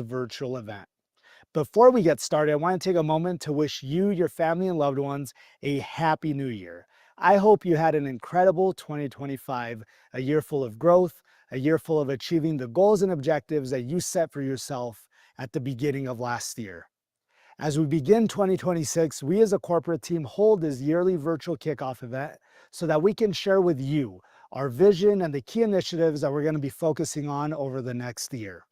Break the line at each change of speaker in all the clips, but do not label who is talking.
virtual event. Before we get started, I want to take a moment to wish you, your family, and loved ones a happy new year. I hope you had an incredible 2025, a year full of growth, a year full of achieving the goals and objectives that you set for yourself at the beginning of last year. As we begin 2026, we as a corporate team hold this yearly virtual kickoff event so that we can share with you our vision and the key initiatives that we're going to be focusing on over the next year.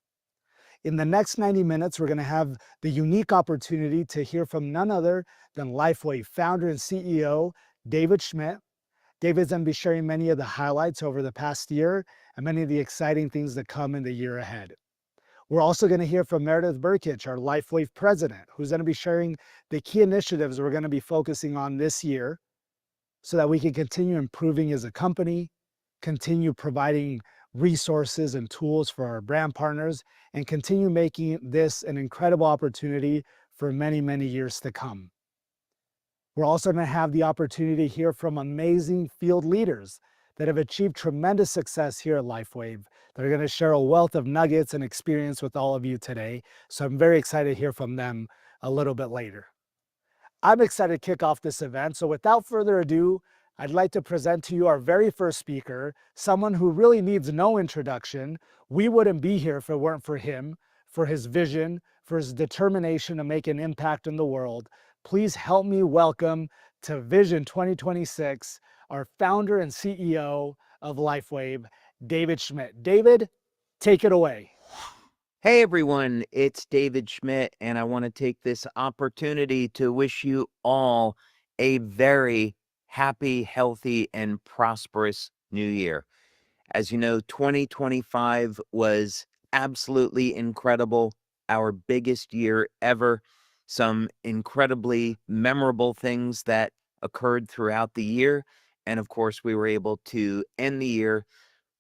In the next 90 minutes, we're going to have the unique opportunity to hear from none other than LifeWave founder and CEO, David Schmidt. David's going to be sharing many of the highlights over the past year and many of the exciting things that come in the year ahead. We're also going to hear from Meredith Burkich, our LifeWave president, who's going to be sharing the key initiatives we're going to be focusing on this year so that we can continue improving as a company, continue providing resources and tools for our brand partners, and continue making this an incredible opportunity for many, many years to come. We're also going to have the opportunity to hear from amazing field leaders that have achieved tremendous success here at LifeWave. They're going to share a wealth of nuggets and experience with all of you today. So I'm very excited to hear from them a little bit later. I'm excited to kick off this event. So without further ado, I'd like to present to you our very first speaker, someone who really needs no introduction. We wouldn't be here if it weren't for him, for his vision, for his determination to make an impact in the world. Please help me welcome to Vision 2026, our founder and CEO of LifeWave, David Schmidt. David, take it away.
Hey everyone, it's David Schmidt, and I want to take this opportunity to wish you all a very happy, healthy, and prosperous new year. As you know, 2025 was absolutely incredible, our biggest year ever. Some incredibly memorable things that occurred throughout the year. And of course, we were able to end the year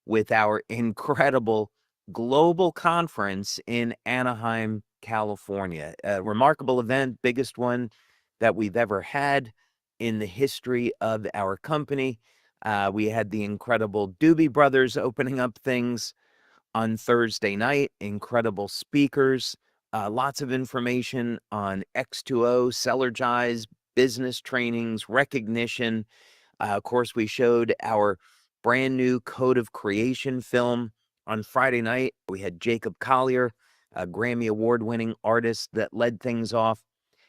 with our incredible global conference in Anaheim, California. A remarkable event, biggest one that we've ever had in the history of our company. We had the incredible Doobie Brothers opening up things on Thursday night, incredible speakers, lots of information on X2O, Sellergize, business trainings, recognition. Of course, we showed our brand new Code of Creation film on Friday night. We had Jacob Collier, a Grammy Award-winning artist that led things off.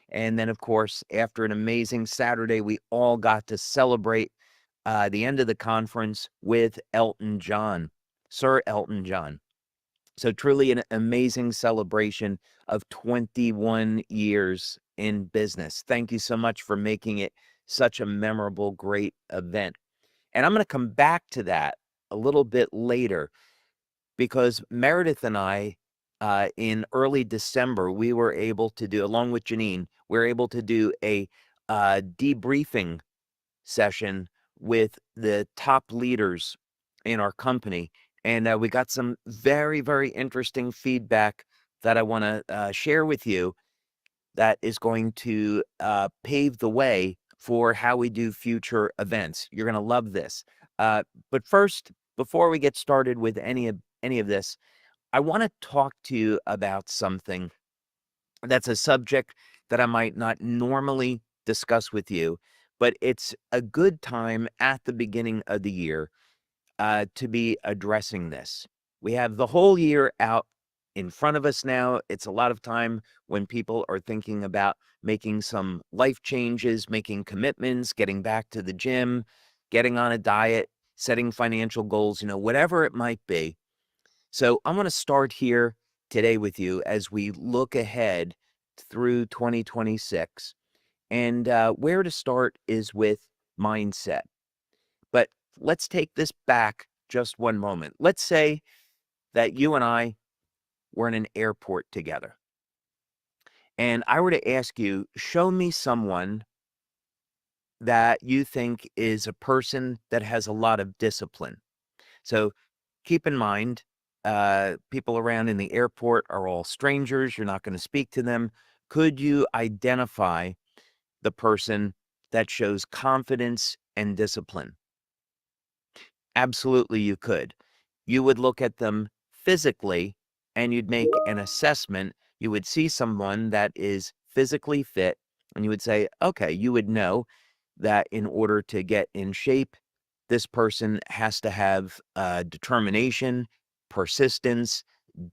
And then, of course, after an amazing Saturday, we all got to celebrate the end of the conference with Elton John, Sir Elton John. So truly an amazing celebration of 21 years in business. Thank you so much for making it such a memorable, great event. And I'm going to come back to that a little bit later because Meredith and I, in early December, we were able to do, along with Janine, we were able to do a debriefing session with the top leaders in our company. And we got some very, very interesting feedback that I want to share with you that is going to pave the way for how we do future events. You're going to love this. But first, before we get started with any of this, I want to talk to you about something that's a subject that I might not normally discuss with you, but it's a good time at the beginning of the year to be addressing this. We have the whole year out in front of us now. It's a lot of time when people are thinking about making some life changes, making commitments, getting back to the gym, getting on a diet, setting financial goals, whatever it might be. So I'm going to start here today with you as we look ahead through 2026. And where to start is with mindset. But let's take this back just one moment. Let's say that you and I were in an airport together. And I were to ask you, show me someone that you think is a person that has a lot of discipline. So keep in mind, people around in the airport are all strangers. You're not going to speak to them. Could you identify the person that shows confidence and discipline? Absolutely, you could. You would look at them physically and you'd make an assessment. You would see someone that is physically fit, and you would say, okay, you would know that in order to get in shape, this person has to have determination, persistence,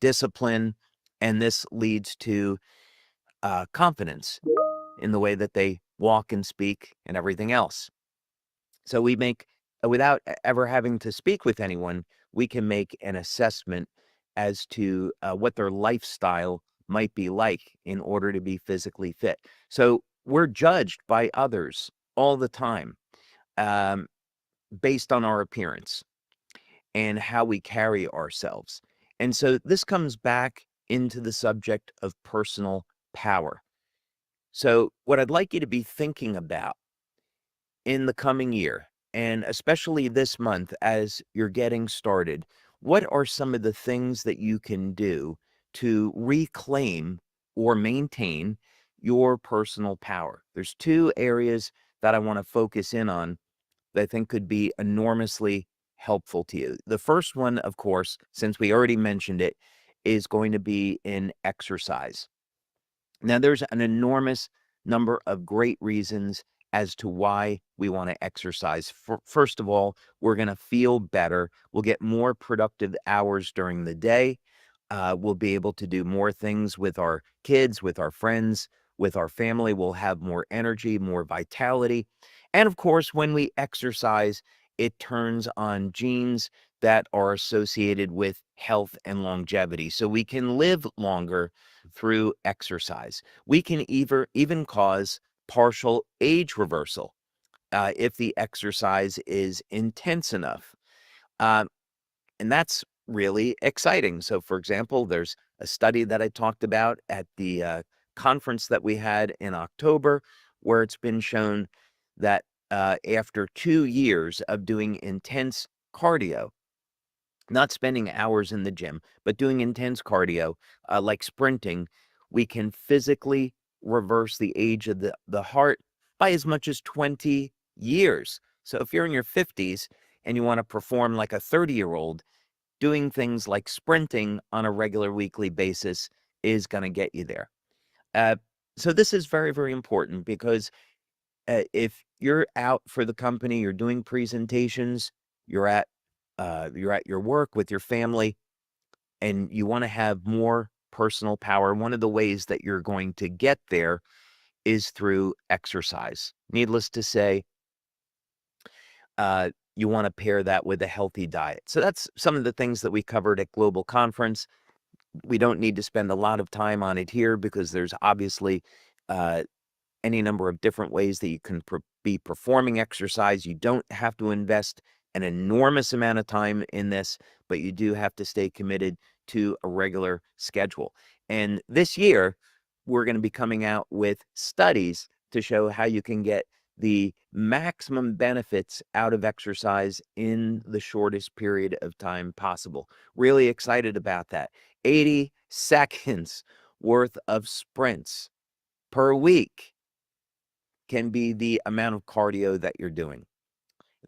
discipline, and this leads to confidence in the way that they walk and speak and everything else. So we make, without ever having to speak with anyone, we can make an assessment as to what their lifestyle might be like in order to be physically fit. So we're judged by others all the time, um, based on our appearance and how we carry ourselves. And so this comes back into the subject of personal power. So, what I'd like you to be thinking about in the coming year, and especially this month as you're getting started, what are some of the things that you can do to reclaim or maintain your personal power? There's two areas that I want to focus in on that I think could be enormously helpful to you. The first one, of course, since we already mentioned it, is going to be in exercise. Now, there's an enormous number of great reasons as to why we want to exercise. First of all, we're going to feel better. We'll get more productive hours during the day. We'll be able to do more things with our kids, with our friends, with our family. We'll have more energy, more vitality. And of course, when we exercise, it turns on genes that are associated with health and longevity. So we can live longer through exercise. We can even cause partial age reversal if the exercise is intense enough. Um, and that's really exciting. So, for example, there's a study that I talked about at the conference that we had in October, where it's been shown that after 2 years of doing intense cardio, not spending hours in the gym, but doing intense cardio, like sprinting, we can physically reverse the age of the heart by as much as 20 years. So if you're in your 50s and you want to perform like a 30-year-old, doing things like sprinting on a regular weekly basis is going to get you there. Uh, so this is very, very important because if you're out for the company, you're doing presentations, you're at you're at your work with your family, and you want to have more personal power. One of the ways that you're going to get there is through exercise. Needless to say, you want to pair that with a healthy diet. So that's some of the things that we covered at Global Conference. We don't need to spend a lot of time on it here because there's obviously uh, any number of different ways that you can be performing exercise. You don't have to invest an enormous amount of time in this, but you do have to stay committed to a regular schedule. And this year, we're going to be coming out with studies to show how you can get the maximum benefits out of exercise in the shortest period of time possible. Really excited about that. 80 seconds worth of sprints per week can be the amount of cardio that you're doing.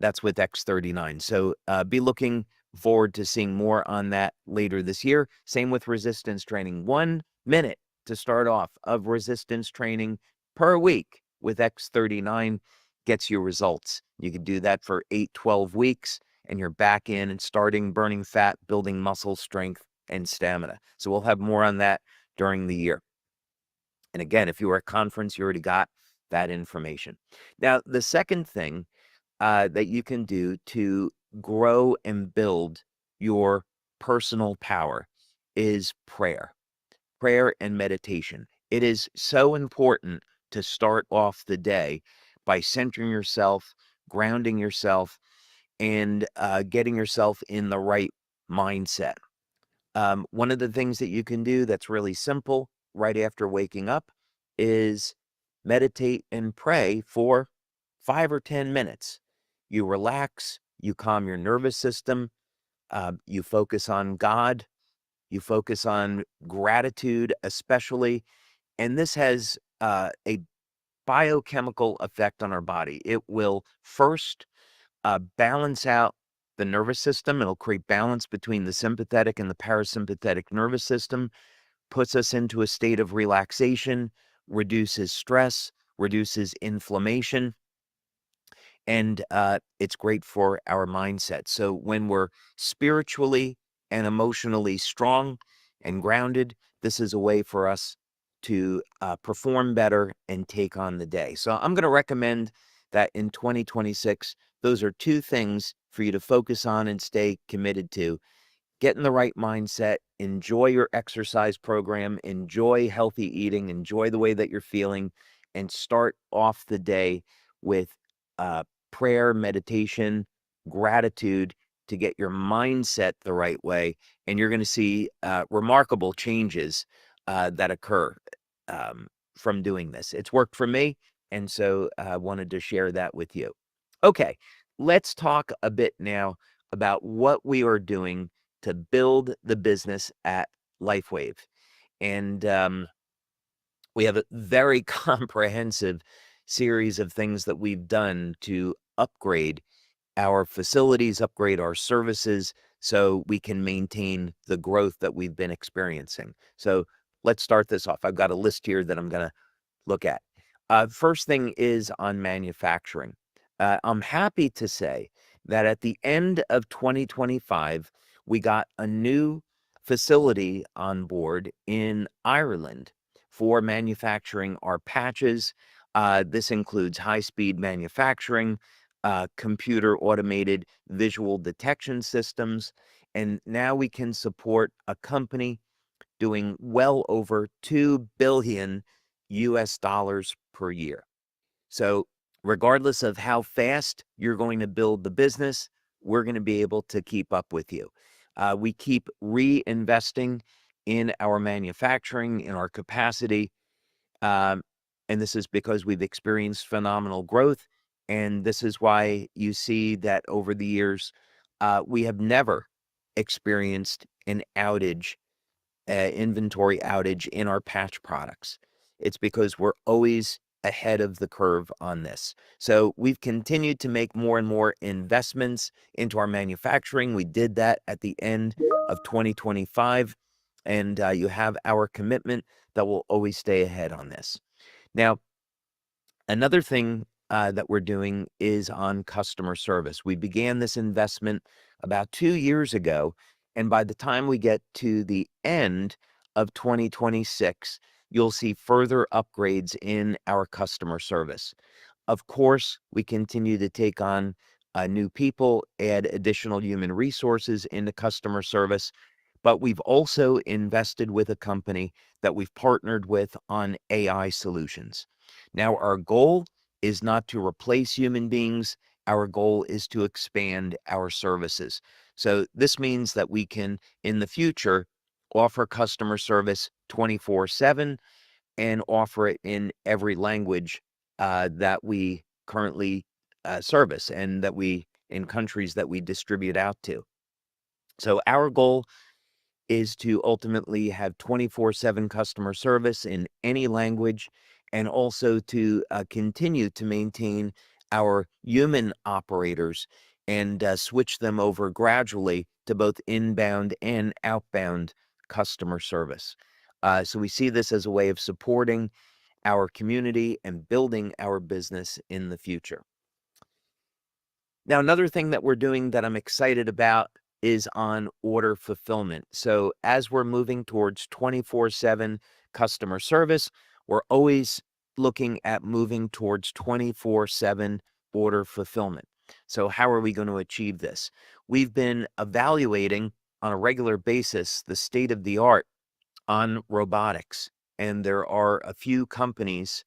That's with X39. So be looking forward to seeing more on that later this year. Same with resistance training. 1 minute to start off of resistance training per week with X39 gets you results. You can do that for 8, 12 weeks, and you're back in and starting burning fat, building muscle strength and stamina. So we'll have more on that during the year. And again, if you were at conference, you already got that information. Now, the second thing that you can do to grow and build your personal power is prayer and meditation. It is so important to start off the day by centering yourself, grounding yourself, and getting yourself in the right mindset. One of the things that you can do that's really simple right after waking up is meditate and pray for 5 or 10 minutes. You relax, you calm your nervous system, you focus on God, you focus on gratitude, especially. And this has a biochemical effect on our body. It will first balance out the nervous system. It'll create balance between the sympathetic and the parasympathetic nervous system, puts us into a state of relaxation, reduces stress, reduces inflammation, and it's great for our mindset. So when we're spiritually and emotionally strong and grounded, this is a way for us to perform better and take on the day. So I'm going to recommend that in 2026, those are two things for you to focus on and stay committed to. Get in the right mindset, enjoy your exercise program, enjoy healthy eating, enjoy the way that you're feeling, and start off the day with uh, prayer, meditation, gratitude to get your mindset the right way. And you're going to see remarkable changes that occur from doing this. It's worked for me, and so I wanted to share that with you. Okay, let's talk a bit now about what we are doing to build the business at LifeWave. And we have a very comprehensive series of things that we've done to upgrade our facilities, upgrade our services, so we can maintain the growth that we've been experiencing. So let's start this off. I've got a list here that I'm going to look at. First thing is on manufacturing. I'm happy to say that at the end of 2025, we got a new facility on board in Ireland for manufacturing our patches. This includes high-speed manufacturing, computer automated visual detection systems, and now we can support a company doing well over 2 billion US dollars per year. So regardless of how fast you're going to build the business, we're going to be able to keep up with you. We keep reinvesting in our manufacturing, in our capacity, um, and this is because we've experienced phenomenal growth. And this is why you see that over the years, we have never experienced an outage, inventory outage in our patch products. It's because we're always ahead of the curve on this. So we've continued to make more and more investments into our manufacturing. We did that at the end of 2025, and you have our commitment that we'll always stay ahead on this. Now, another thing that we're doing is on customer service. We began this investment about 2 years ago, and by the time we get to the end of 2026, you'll see further upgrades in our customer service. Of course, we continue to take on new people, add additional human resources into customer service, but we've also invested with a company that we've partnered with on AI solutions. Now, our goal is not to replace human beings. Our goal is to expand our services. So this means that we can, in the future, offer customer service 24/7 and offer it in every language that we currently service and that we in countries that we distribute out to. So our goal is to ultimately have 24/7 customer service in any language, and also to continue to maintain our human operators and switch them over gradually to both inbound and outbound customer service. So we see this as a way of supporting our community and building our business in the future. Now, another thing that we're doing that I'm excited about is on order fulfillment. So as we're moving towards 24/7 customer service, we're always looking at moving towards 24/7 order fulfillment. So how are we going to achieve this? We've been evaluating on a regular basis the state of the art on robotics, and there are a few companies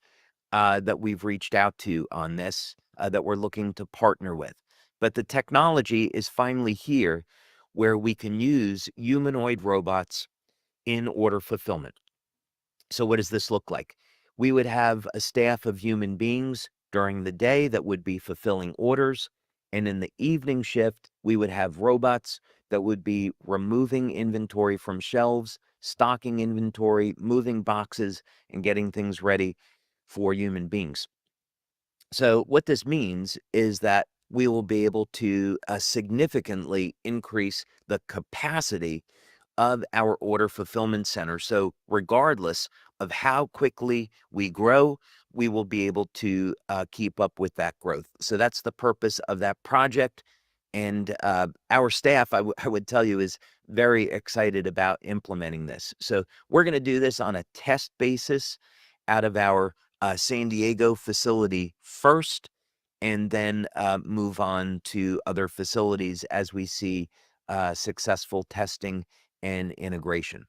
that we've reached out to on this that we're looking to partner with. But the technology is finally here where we can use humanoid robots in order fulfillment. So what does this look like? We would have a staff of human beings during the day that would be fulfilling orders. And in the evening shift, we would have robots that would be removing inventory from shelves, stocking inventory, moving boxes, and getting things ready for human beings. So what this means is that we will be able to significantly increase the capacity of our order fulfillment center. So regardless of how quickly we grow, we will be able to keep up with that growth. So that's the purpose of that project. And our staff, I would tell you, is very excited about implementing this. So we're going to do this on a test basis out of our San Diego facility first, and then move on to other facilities as we see successful testing and integration.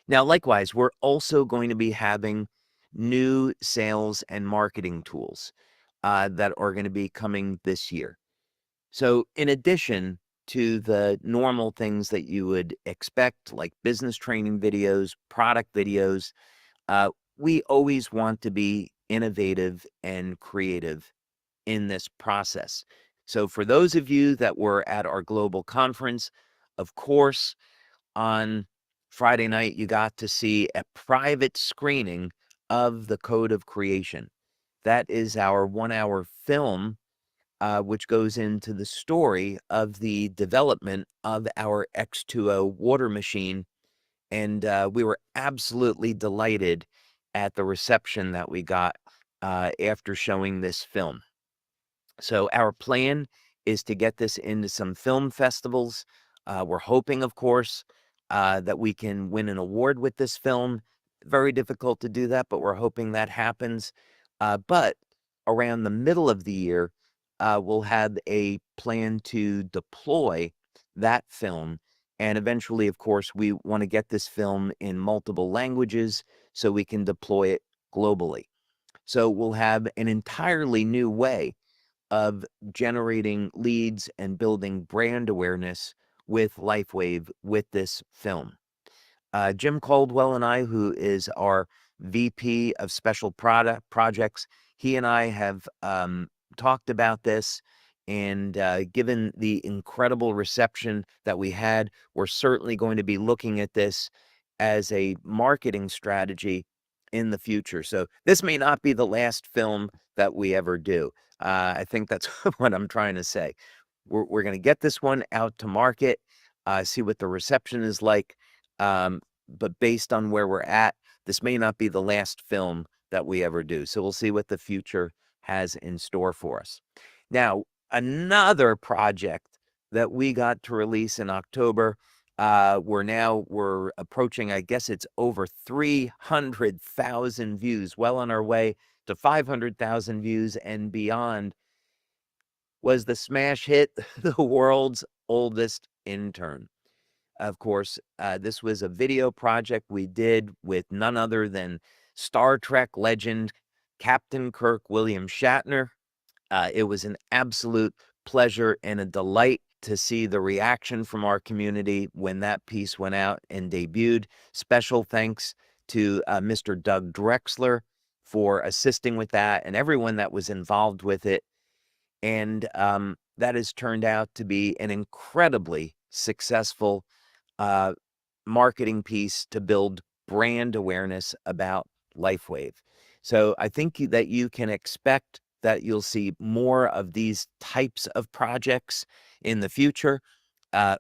Now, likewise, we're also going to be having new sales and marketing tools that are going to be coming this year. So, in addition to the normal things that you would expect, like business training videos, product videos, uh, we always want to be innovative and creative in this process. So, for those of you that were at our global conference, of course, on Friday night, you got to see a private screening of the Code of Creation. That is our 1-hour film, which goes into the story of the development of our X2O water machine. And we were absolutely delighted at the reception that we got after showing this film. So our plan is to get this into some film festivals. We're hoping, of course, that we can win an award with this film. Very difficult to do that, but we're hoping that happens. But around the middle of the year, we'll have a plan to deploy that film. And eventually, of course, we want to get this film in multiple languages so we can deploy it globally. So we'll have an entirely new way of generating leads and building brand awareness with LifeWave with this film. Jim Caldwell and I, who is our VP of Special Projects, he and I have talked about this, and given the incredible reception that we had, we're certainly going to be looking at this as a marketing strategy in the future. So this may not be the last film that we ever do. I think that's what I'm trying to say. We're going to get this one out to market, see what the reception is like. But based on where we're at, this may not be the last film that we ever do. So we'll see what the future has in store for us. Now, another project that we got to release in October, we're approaching, I guess it's over 300,000 views, well on our way to 500,000 views and beyond, was the smash hit, The World's Oldest Intern. Of course, this was a video project we did with none other than Star Trek legend Captain Kirk William Shatner. It was an absolute pleasure and a delight to see the reaction from our community when that piece went out and debuted. Special thanks to Mr. Doug Drexler for assisting with that and everyone that was involved with it. And that has turned out to be an incredibly successful uh, marketing piece to build brand awareness about LifeWave. So I think that you can expect that you'll see more of these types of projects in the future.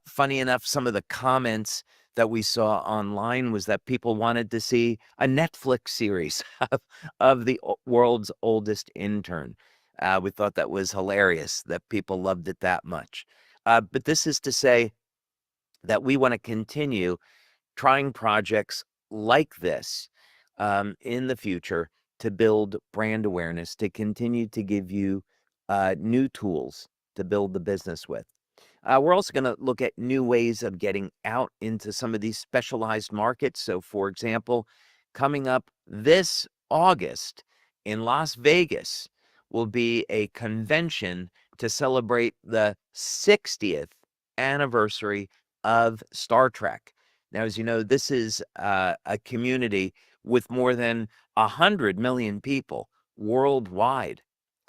Funny enough, some of the comments that we saw online was that people wanted to see a Netflix series of the world's oldest intern. We thought that was hilarious that people loved it that much. But this is to say that we want to continue trying projects like this in the future to build brand awareness, to continue to give you new tools to build the business with. We're also going to look at new ways of getting out into some of these specialized markets. So, for example, coming up this August in Las Vegas will be a convention to celebrate the 60th anniversary of Star Trek. Now, as you know, this is a community with more than 100 million people worldwide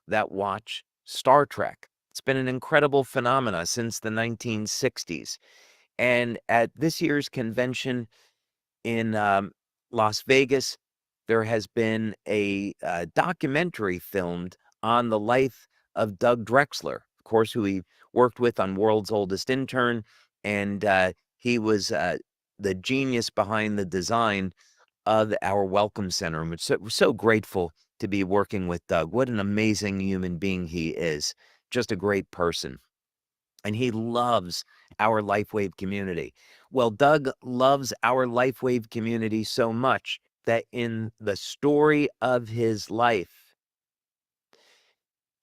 that watch Star Trek. It's been an incredible phenomena since the 1960s. And at this year's convention in Las Vegas, there has been a documentary filmed on the life of Doug Drexler, of course, who he worked with on World's Oldest Intern, and he was the genius behind the design of our Welcome Center. And we're so grateful to be working with Doug. What an amazing human being he is. Just a great person. And he loves our LifeWave community. Well, Doug loves our LifeWave community so much that in the story of his life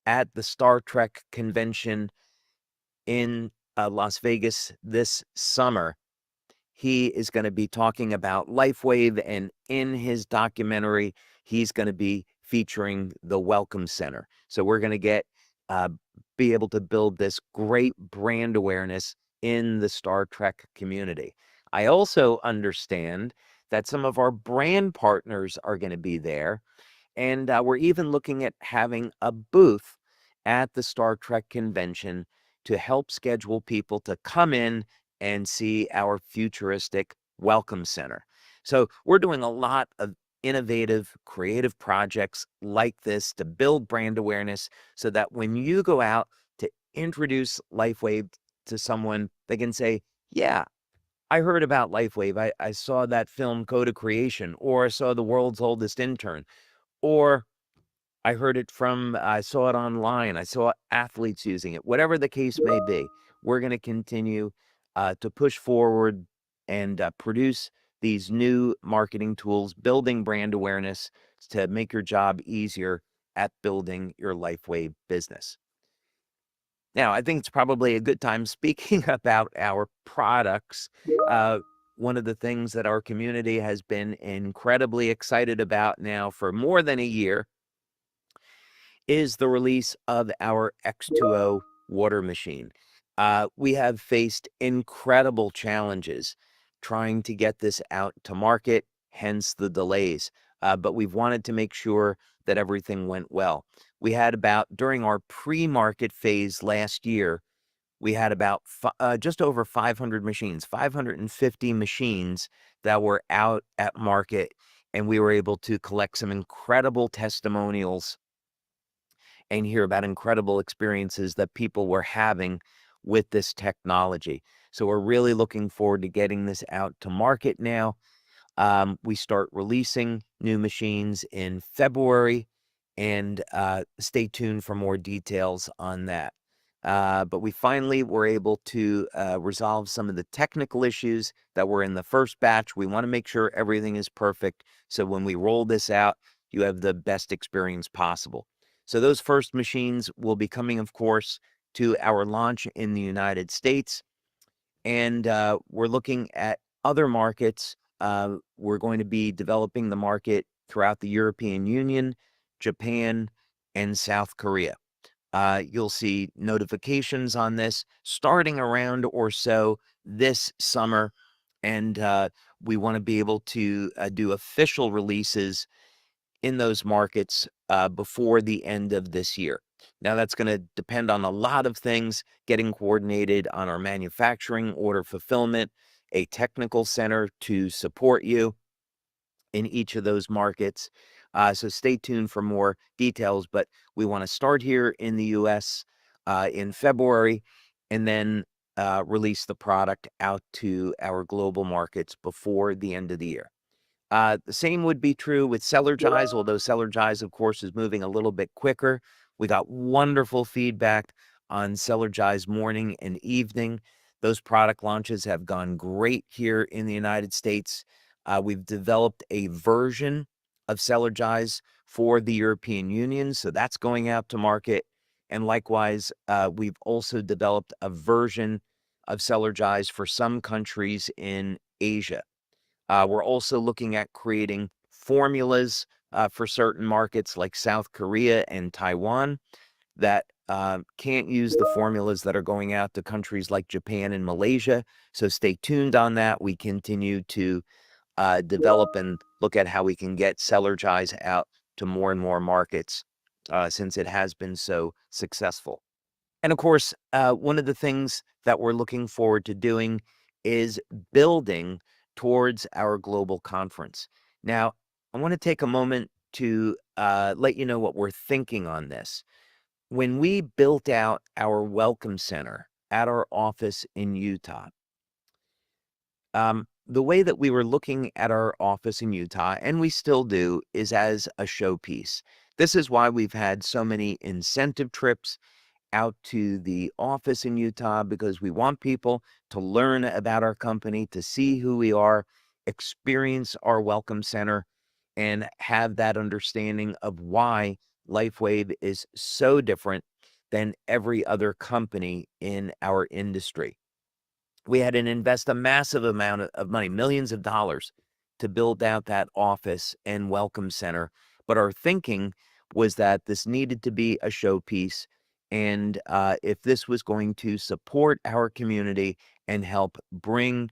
at the Star Trek convention in Las Vegas this summer, he is going to be talking about LifeWave, and in his documentary, he's going to be featuring the Welcome Center. So we're going to be able to build this great brand awareness in the Star Trek community. I also understand that some of our brand partners are going to be there, and we're even looking at having a booth at the Star Trek convention to help schedule people to come in and see our futuristic Welcome Center. So we're doing a lot of innovative, creative projects like this to build brand awareness so that when you go out to introduce LifeWave to someone, they can say, yeah, I heard about LifeWave. I saw that film Code of Creation, or I saw The World's Oldest Intern, or I saw it online. I saw athletes using it. Whatever the case may be, we're going to continue to push forward and produce these new marketing tools, building brand awareness to make your job easier at building your LifeWave business. Now, I think it's probably a good time speaking about our products. One of the things that our community has been incredibly excited about now for more than a year is the release of our X2O water machine. We have faced incredible challenges trying to get this out to market, hence the delays. But we've wanted to make sure that everything went well. During our pre-market phase last year, we had about just over 500 machines, 550 machines that were out at market, and we were able to collect some incredible testimonials and hear about incredible experiences that people were having with this technology. So we're really looking forward to getting this out to market now. We start releasing new machines in February, and stay tuned for more details on that. But we finally were able to resolve some of the technical issues that were in the first batch. We want to make sure everything is perfect, so when we roll this out, you have the best experience possible. So those first machines will be coming, of course, to our launch in the United States, and we're looking at other markets. We're going to be developing the market throughout the European Union, Japan, and South Korea. You'll see notifications on this starting around or so this summer, and we want to be able to do official releases in those markets before the end of this year. Now, that's going to depend on a lot of things, getting coordinated on our manufacturing, order fulfillment, a technical center to support you in each of those markets. So stay tuned for more details, but we want to start here in the US in February, and then release the product out to our global markets before the end of the year. The same would be true with Cellergize, although Cellergize, of course, is moving a little bit quicker. We got wonderful feedback on Cellergize morning and evening. Those product launches have gone great here in the United States. We've developed a version of Cellergize for the European Union, so that's going out to market. And likewise, we've also developed a version of Cellergize for some countries in Asia. We're also looking at creating formulas for certain markets like South Korea and Taiwan that can't use the formulas that are going out to countries like Japan and Malaysia. So stay tuned on that. We continue to develop and look at how we can get Cellergize out to more and more markets since it has been so successful. And of course, one of the things that we're looking forward to doing is building towards our global conference. Now, I want to take a moment to let you know what we're thinking on this. When we built out our welcome center at our office in Utah, the way that we were looking at our office in Utah, and we still do, is as a showpiece. This is why we've had so many incentive trips out to the office in Utah, because we want people to learn about our company, to see who we are, experience our welcome center, and have that understanding of why LifeWave is so different than every other company in our industry. We had to invest a massive amount of money, millions of dollars, to build out that office and welcome center. But our thinking was that this needed to be a showpiece. And if this was going to support our community and help bring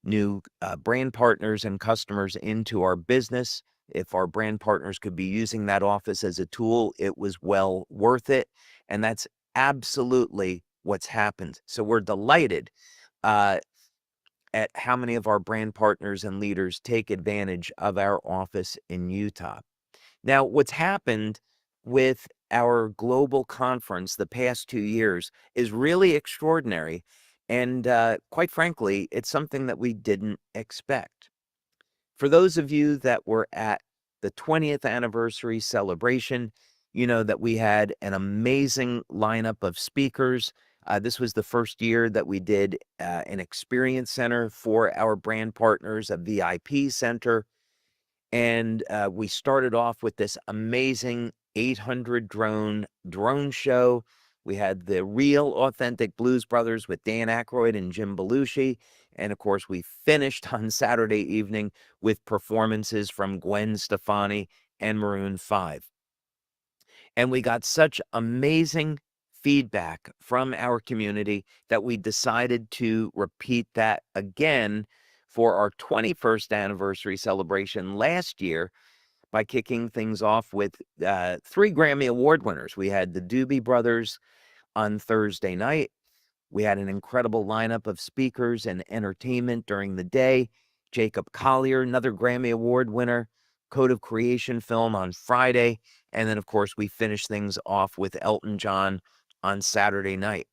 new brand partners and customers into our business, if our brand partners could be using that office as a tool, it was well worth it. And that's absolutely what's happened. So we're delighted uh, at how many of our brand partners and leaders take advantage of our office in Utah. Now, what's happened with our global conference the past 2 years is really extraordinary. And quite frankly, it's something that we didn't expect. For those of you that were at the 20th anniversary celebration, you know that we had an amazing lineup of speakers. This was the first year that we did an experience center for our brand partners, a VIP center. And we started off with this amazing 800 drone show. We had the real authentic Blues Brothers with Dan Aykroyd and Jim Belushi. And of course, we finished on Saturday evening with performances from Gwen Stefani and Maroon 5. And we got such amazing feedback from our community that we decided to repeat that again for our 21st anniversary celebration last year by kicking things off with 3 Grammy Award winners. We had the Doobie Brothers on Thursday night. We had an incredible lineup of speakers and entertainment during the day. Jacob Collier, another Grammy Award winner, Code of Creation film on Friday. And then, of course, we finished things off with Elton John on Saturday night.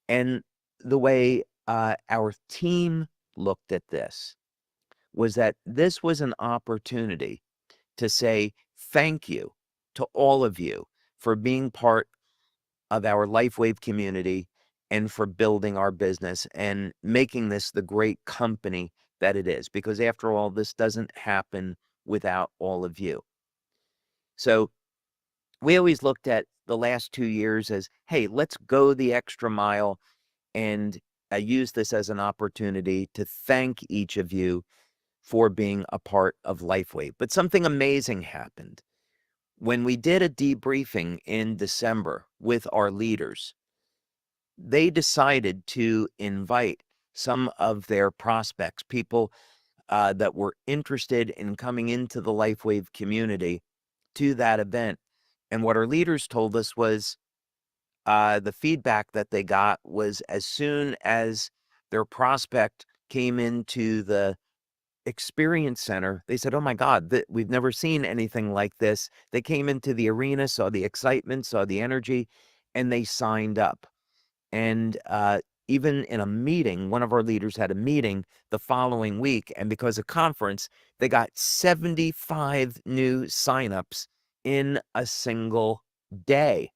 And the way our team looked at this was that this was an opportunity to say thank you to all of you for being part of our LifeWave community and for building our business and making this the great company that it is. Because after all, this doesn't happen without all of you. So we always looked at the last 2 years as, hey, let's go the extra mile and use this as an opportunity to thank each of you for being a part of LifeWave. But something amazing happened. When we did a debriefing in December with our leaders, they decided to invite some of their prospects, people that were interested in coming into the LifeWave community, to that event. And what our leaders told us was the feedback that they got was as soon as their prospect came into the experience center, they said, "Oh my God, we've never seen anything like this." They came into the arena, saw the excitement, saw the energy, and they signed up. And even in a meeting, one of our leaders had a meeting the following week, and because of conference, they got 75 new signups in a single day.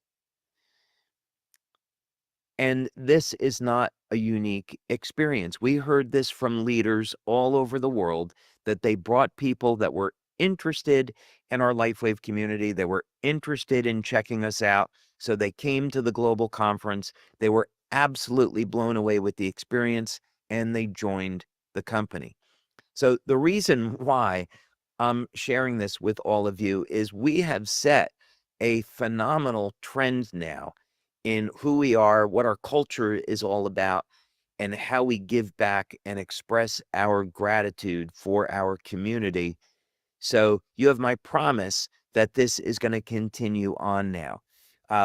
And this is not a unique experience. We heard this from leaders all over the world, that they brought people that were interested in our LifeWave community. They were interested in checking us out. So they came to the global conference. They were absolutely blown away with the experience, and they joined the company. So the reason why I'm sharing this with all of you is we have set a phenomenal trend now in who we are, what our culture is all about, and how we give back and express our gratitude for our community. So you have my promise that this is going to continue on now.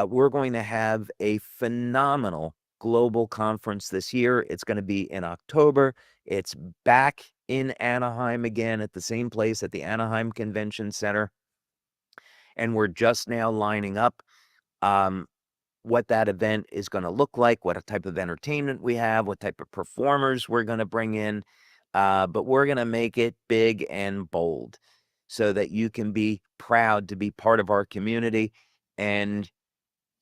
We're going to have a phenomenal global conference this year. It's going to be in October. It's back in Anaheim again at the same place at the Anaheim Convention Center. And we're just now lining up. what that event is going to look like, what type of entertainment we have, what type of performers we're going to bring in. But we're going to make it big and bold so that you can be proud to be part of our community, and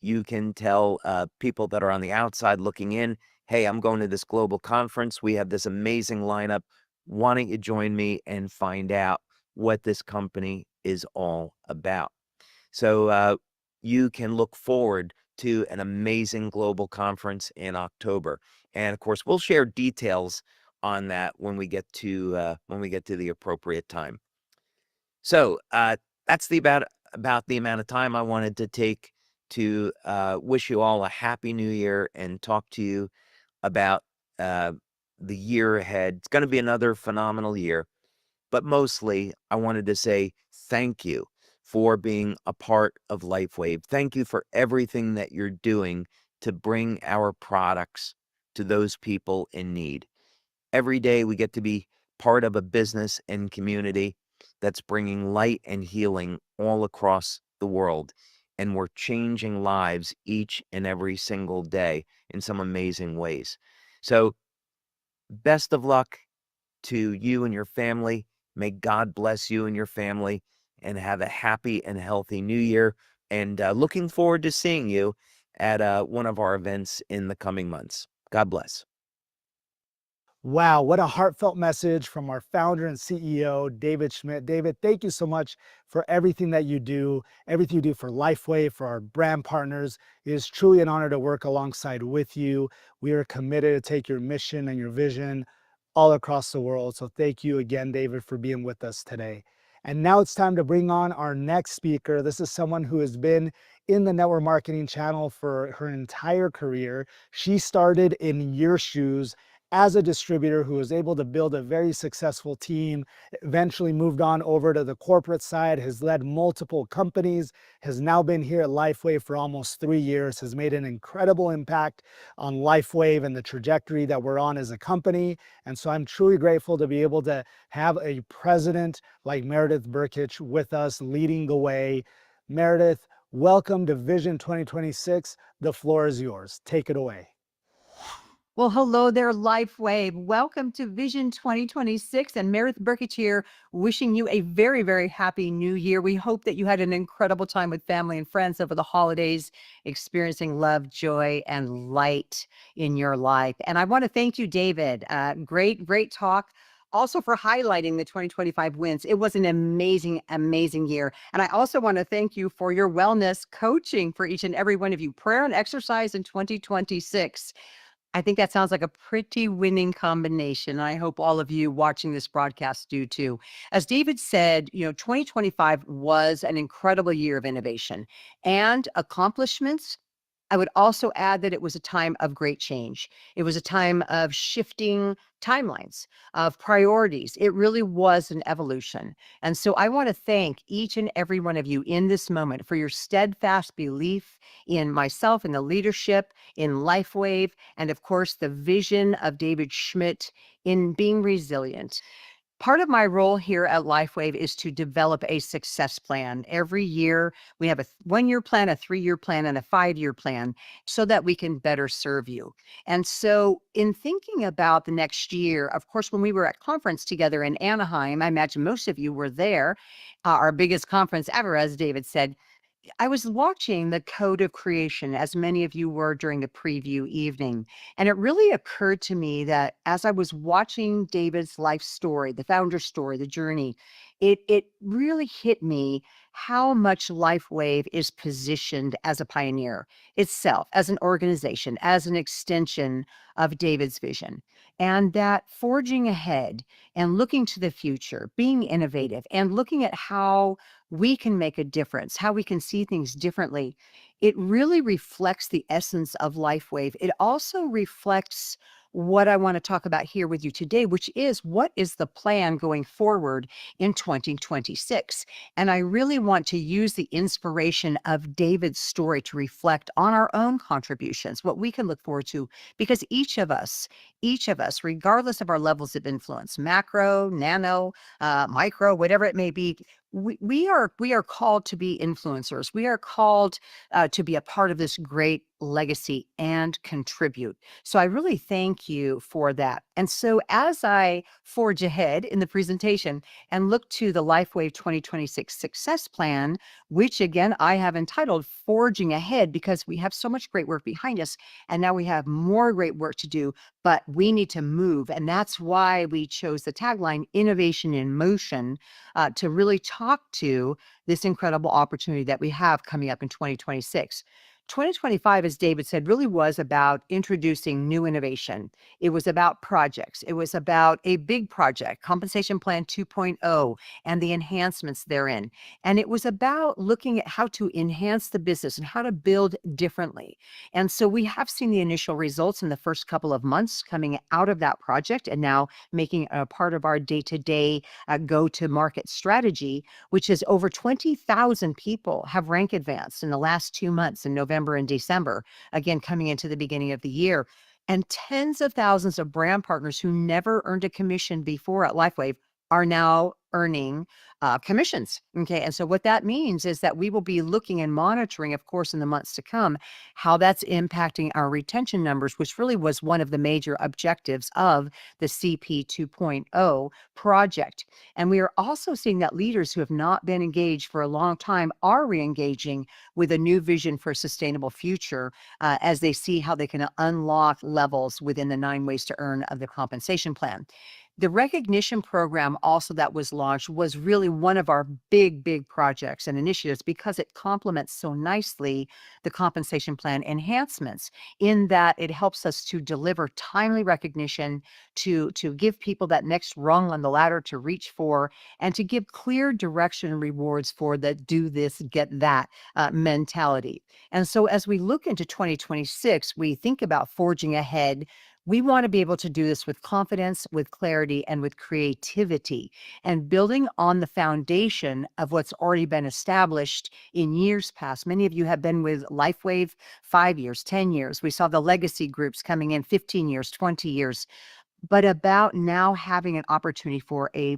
you can tell people that are on the outside looking in, hey, I'm going to this global conference. We have this amazing lineup. Why don't you join me and find out what this company is all about? So you can look forward to an amazing global conference in October. And of course, we'll share details on that when we get to the appropriate time. So that's about the amount of time I wanted to take to wish you all a happy new year and talk to you about uh, the year ahead. It's going to be another phenomenal year, but mostly I wanted to say thank you for being a part of LifeWave. Thank you for everything that you're doing to bring our products to those people in need. Every day we get to be part of a business and community that's bringing light and healing all across the world. And we're changing lives each and every single day in some amazing ways. So, best of luck to you and your family. May God bless you and your family, and have a happy and healthy new year. And looking forward to seeing you at one of our events in the coming months. God bless.
Wow, what a heartfelt message from our founder and CEO, David Schmidt. David, thank you so much for everything you do for LifeWave, for our brand partners. It is truly an honor to work alongside with you. We are committed to take your mission and your vision all across the world. So thank you again, David, for being with us today. And now it's time to bring on our next speaker. This is someone who has been in the network marketing channel for her entire career. She started in your shoes as a distributor who was able to build a very successful team, eventually moved on over to the corporate side, has led multiple companies, has now been here at LifeWave for almost 3 years, has made an incredible impact on LifeWave and the trajectory that we're on as a company. And so I'm truly grateful to be able to have a president like Meredith Burkich with us leading the way. Meredith, welcome to Vision 2026. The floor is yours. Take it away.
Well, hello there, LifeWave. Welcome to Vision 2026. And Meredith Burkich here, wishing you a very, very happy new year. We hope that you had an incredible time with family and friends over the holidays, experiencing love, joy, and light in your life. And I want to thank you, David. Great talk. Also, for highlighting the 2025 wins. It was an amazing, amazing year. And I also want to thank you for your wellness coaching for each and every one of you. Prayer and exercise in 2026. I think that sounds like a pretty winning combination. I hope all of you watching this broadcast do too. As David said, 2025 was an incredible year of innovation and accomplishments. I would also add that it was a time of great change. It was a time of shifting timelines, of priorities. It really was an evolution. And so I want to thank each and every one of you in this moment for your steadfast belief in myself, in the leadership, in LifeWave, and of course, the vision of David Schmidt in being resilient. Part of my role here at LifeWave is to develop a success plan. Every year, we have a 1-year plan, a 3-year plan, and a 5-year plan so that we can better serve you. And so, in thinking about the next year, of course, when we were at conference together in Anaheim, I imagine most of you were there, our biggest conference ever, as David said. I was watching the Code of Creation, as many of you were during the preview evening. And it really occurred to me that as I was watching David's life story, the founder story, the journey, it really hit me how much LifeWave is positioned as a pioneer itself, as an organization, as an extension of David's vision. And that forging ahead and looking to the future, being innovative, and looking at how we can make a difference, how we can see things differently. It really reflects the essence of LifeWave. It also reflects what I want to talk about here with you today, which is what is the plan going forward in 2026? And I really want to use the inspiration of David's story to reflect on our own contributions, what we can look forward to, because each of us, regardless of our levels of influence, macro, nano, micro, whatever it may be, we are called to be influencers. We are called to be a part of this great legacy, and contribute. So I really thank you for that. And so as I forge ahead in the presentation and look to the LifeWave 2026 Success Plan, which again, I have entitled Forging Ahead, because we have so much great work behind us. And now we have more great work to do, but we need to move. And that's why we chose the tagline, Innovation in Motion, to really talk to this incredible opportunity that we have coming up in 2026. 2025, as David said, really was about introducing new innovation. It was about projects. It was about a big project, Compensation Plan 2.0, and the enhancements therein. And it was about looking at how to enhance the business and how to build differently. And so we have seen the initial results in the first couple of months coming out of that project, and now making a part of our day-to-day go-to-market strategy, which is over 20,000 people have rank advanced in the last 2 months in November and December, again, coming into the beginning of the year. And tens of thousands of brand partners who never earned a commission before at LifeWave are now earning commissions. Okay. And so what that means is that we will be looking and monitoring, of course, in the months to come, how that's impacting our retention numbers, which really was one of the major objectives of the CP 2.0 project. And we are also seeing that leaders who have not been engaged for a long time are re-engaging with a new vision for a sustainable future, as they see how they can unlock levels within the 9 ways to earn of the compensation plan. The recognition program also that was launched was really one of our big projects and initiatives, because it complements so nicely the compensation plan enhancements, in that it helps us to deliver timely recognition, to give people that next rung on the ladder to reach for, and to give clear direction and rewards for the do this, get that mentality. And so as we look into 2026, we think about forging ahead. We want to be able to do this with confidence, with clarity, and with creativity, and building on the foundation of what's already been established in years past. Many of you have been with LifeWave 5 years, 10 years. We saw the legacy groups coming in 15 years, 20 years, but about now having an opportunity for a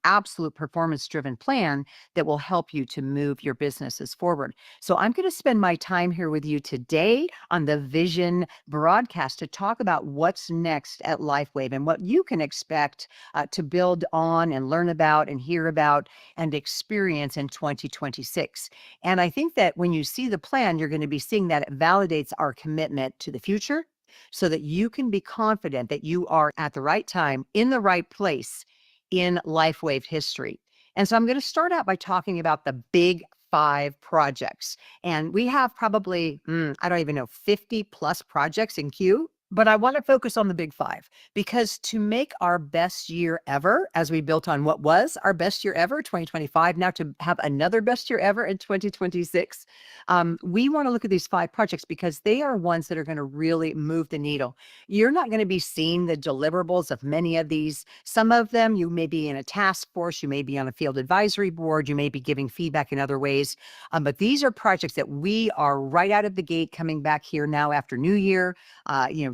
absolute performance driven plan that will help you to move your businesses forward. So I'm going to spend my time here with you today on the Vision broadcast to talk about what's next at LifeWave and what you can expect to build on and learn about and hear about and experience in 2026. And I think that when you see the plan, you're going to be seeing that it validates our commitment to the future, so that you can be confident that you are at the right time, in the right place in LifeWave history. And so I'm going to start out by talking about the big 5 projects. And we have probably, I don't even know, 50 plus projects in queue. But I want to focus on the big 5, because to make our best year ever, as we built on what was our best year ever, 2025, now to have another best year ever in 2026, we want to look at these 5 projects because they are ones that are going to really move the needle. You're not going to be seeing the deliverables of many of these. Some of them, you may be in a task force, you may be on a field advisory board, you may be giving feedback in other ways. But these are projects that we are right out of the gate coming back here now after New Year,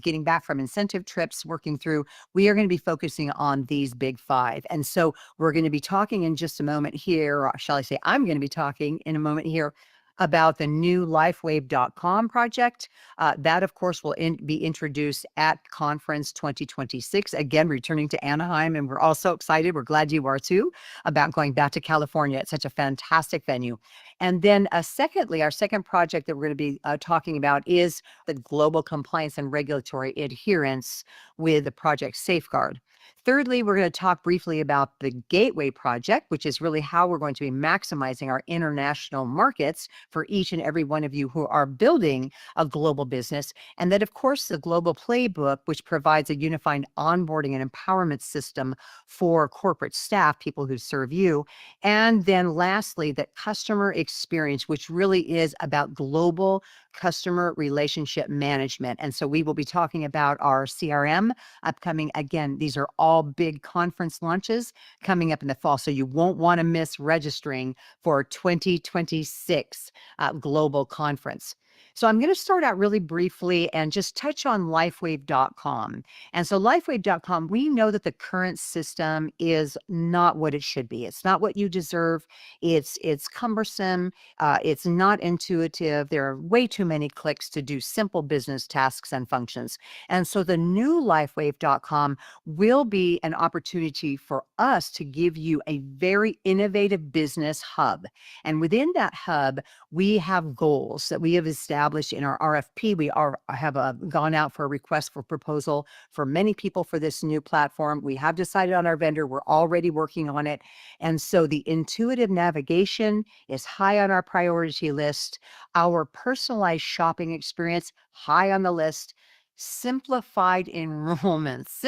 getting back from incentive trips, working through. We are going to be focusing on these big 5. And so we're going to be talking in just a moment here, or shall I say, I'm going to be talking in a moment here about the new lifewave.com project. That, of course, will be introduced at Conference 2026, again, returning to Anaheim. And we're also excited, we're glad you are too, about going back to California. It's such a fantastic venue. And then secondly, our second project that we're going to be talking about is the global compliance and regulatory adherence with the Project Safeguard. Thirdly, we're going to talk briefly about the Gateway Project, which is really how we're going to be maximizing our international markets for each and every one of you who are building a global business. And then, of course, the Global Playbook, which provides a unified onboarding and empowerment system for corporate staff, people who serve you. And then lastly, the customer experience, which really is about global customer relationship management. And so we will be talking about our CRM upcoming. Again, these are all big conference launches coming up in the fall. So you won't want to miss registering for 2026 global conference. So I'm going to start out really briefly and just touch on lifewave.com. And so lifewave.com, we know that the current system is not what it should be. It's not what you deserve. It's cumbersome. It's not intuitive. There are way too many clicks to do simple business tasks and functions. And so the new lifewave.com will be an opportunity for us to give you a very innovative business hub. And within that hub, we have goals that we have established in our RFP. We have gone out for a request for proposal for many people for this new platform. We have decided on our vendor. We're already working on it. And so the intuitive navigation is high on our priority list. Our personalized shopping experience, high on the list. Simplified enrollments,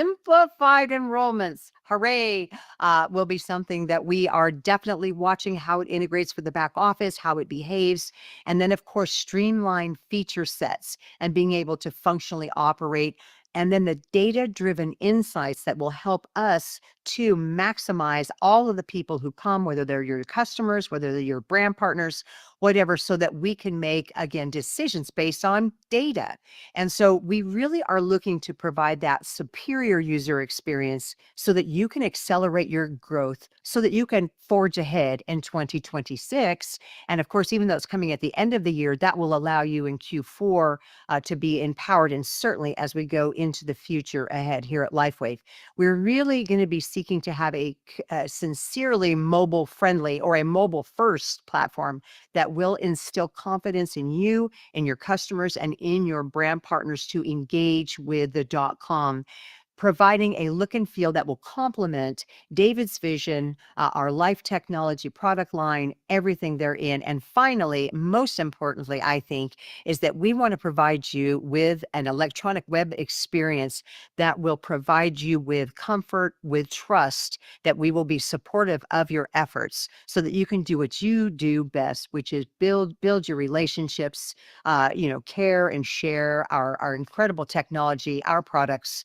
hooray, will be something that we are definitely watching how it integrates with the back office, how it behaves. And then, of course, streamlined feature sets and being able to functionally operate. And then the data-driven insights that will help us to maximize all of the people who come, whether they're your customers, whether they're your brand partners, whatever, so that we can make, again, decisions based on data. And so we really are looking to provide that superior user experience so that you can accelerate your growth, so that you can forge ahead in 2026. And of course, even though it's coming at the end of the year, that will allow you in Q4 to be empowered. And certainly as we go into the future ahead here at LifeWave, we're really going to be seeking to have a sincerely mobile friendly or a mobile first platform that will instill confidence in you, in your customers, and in your brand partners to engage with the .com, providing a look and feel that will complement David's vision, our life technology product line, everything therein. And finally, most importantly, I think, is that we want to provide you with an electronic web experience that will provide you with comfort, with trust, that we will be supportive of your efforts so that you can do what you do best, which is build your relationships, care and share our incredible technology, our products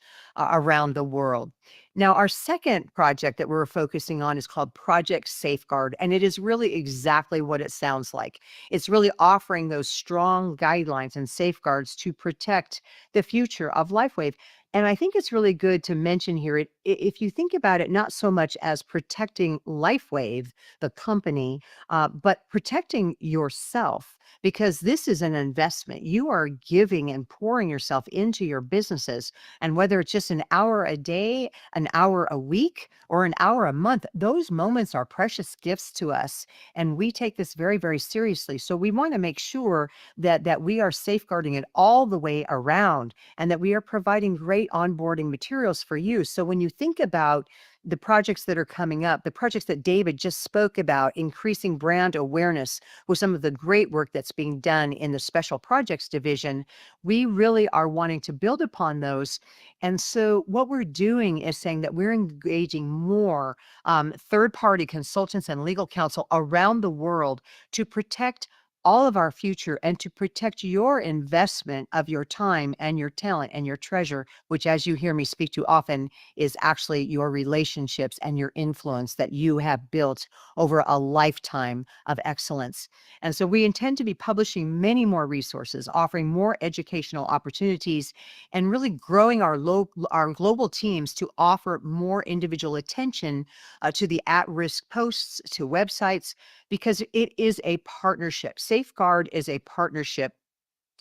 around the world. Now, our second project that we're focusing on is called Project Safeguard, and it is really exactly what it sounds like. It's really offering those strong guidelines and safeguards to protect the future of LifeWave. And I think it's really good to mention here, if you think about it, not so much as protecting LifeWave, the company, but protecting yourself, because this is an investment. You are giving and pouring yourself into your businesses. And whether it's just an hour a day, an hour a week, or an hour a month, those moments are precious gifts to us. And we take this very, very seriously. So we want to make sure that we are safeguarding it all the way around and that we are providing great onboarding materials for you. So when you think about the projects that are coming up, the projects that David just spoke about, increasing brand awareness with some of the great work that's being done in the special projects division, we really are wanting to build upon those. And so what we're doing is saying that we're engaging more third-party consultants and legal counsel around the world to protect all of our future and to protect your investment of your time and your talent and your treasure, which, as you hear me speak to often, is actually your relationships and your influence that you have built over a lifetime of excellence. And so we intend to be publishing many more resources, offering more educational opportunities, and really growing our global teams to offer more individual attention to the at-risk posts, to websites, because it is a partnership. Safeguard is a partnership.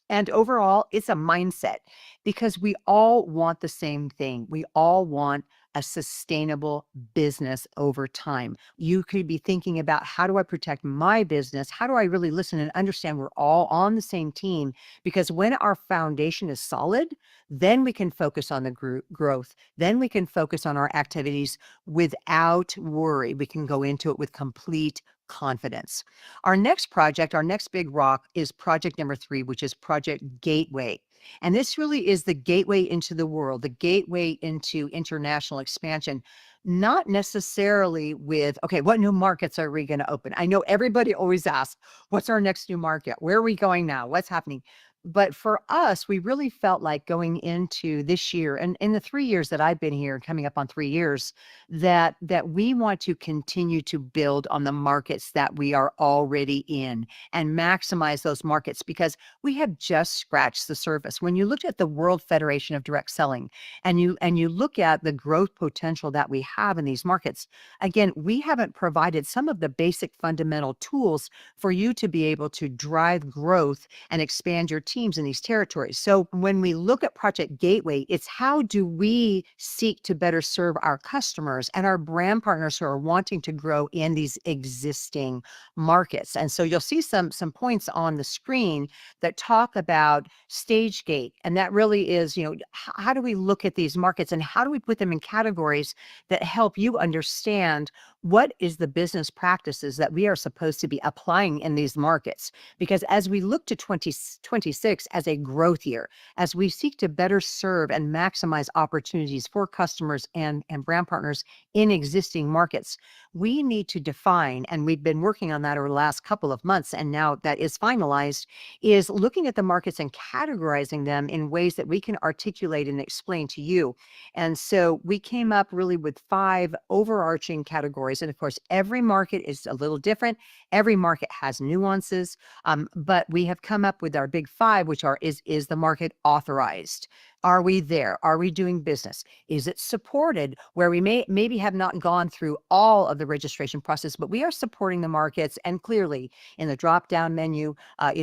And overall, it's a mindset, because we all want the same thing. We all want a sustainable business over time. You could be thinking about, how do I protect my business? How do I really listen and understand we're all on the same team? Because when our foundation is solid, then we can focus on the growth. Then we can focus on our activities without worry. We can go into it with complete confidence. Our next project, our next big rock, is project number 3, which is Project Gateway. And this really is the gateway into the world, the gateway into international expansion, not necessarily with, okay, what new markets are we going to open? I know everybody always asks, what's our next new market? Where are we going now? What's happening? But for us, we really felt like going into this year, and in the 3 years that I've been here, coming up on 3 years, that we want to continue to build on the markets that we are already in and maximize those markets, because we have just scratched the surface. When you look at the World Federation of Direct Selling and you look at the growth potential that we have in these markets, again, we haven't provided some of the basic fundamental tools for you to be able to drive growth and expand your teams in these territories. So when we look at Project Gateway, it's how do we seek to better serve our customers and our brand partners who are wanting to grow in these existing markets. And so you'll see some points on the screen that talk about stage gate. And that really is, how do we look at these markets and how do we put them in categories that help you understand what is the business practices that we are supposed to be applying in these markets? Because as we look to 2026 as a growth year, as we seek to better serve and maximize opportunities for customers and brand partners in existing markets, we need to define, and we've been working on that over the last couple of months, and now that is finalized, is looking at the markets and categorizing them in ways that we can articulate and explain to you. And so we came up really with 5 overarching categories. And of course, every market is a little different. Every market has nuances. But we have come up with our big 5, which is the market authorized? Are we there? Are we doing business? Is it supported, where we maybe have not gone through all of the registration process, but we are supporting the markets, and clearly in the drop down menu,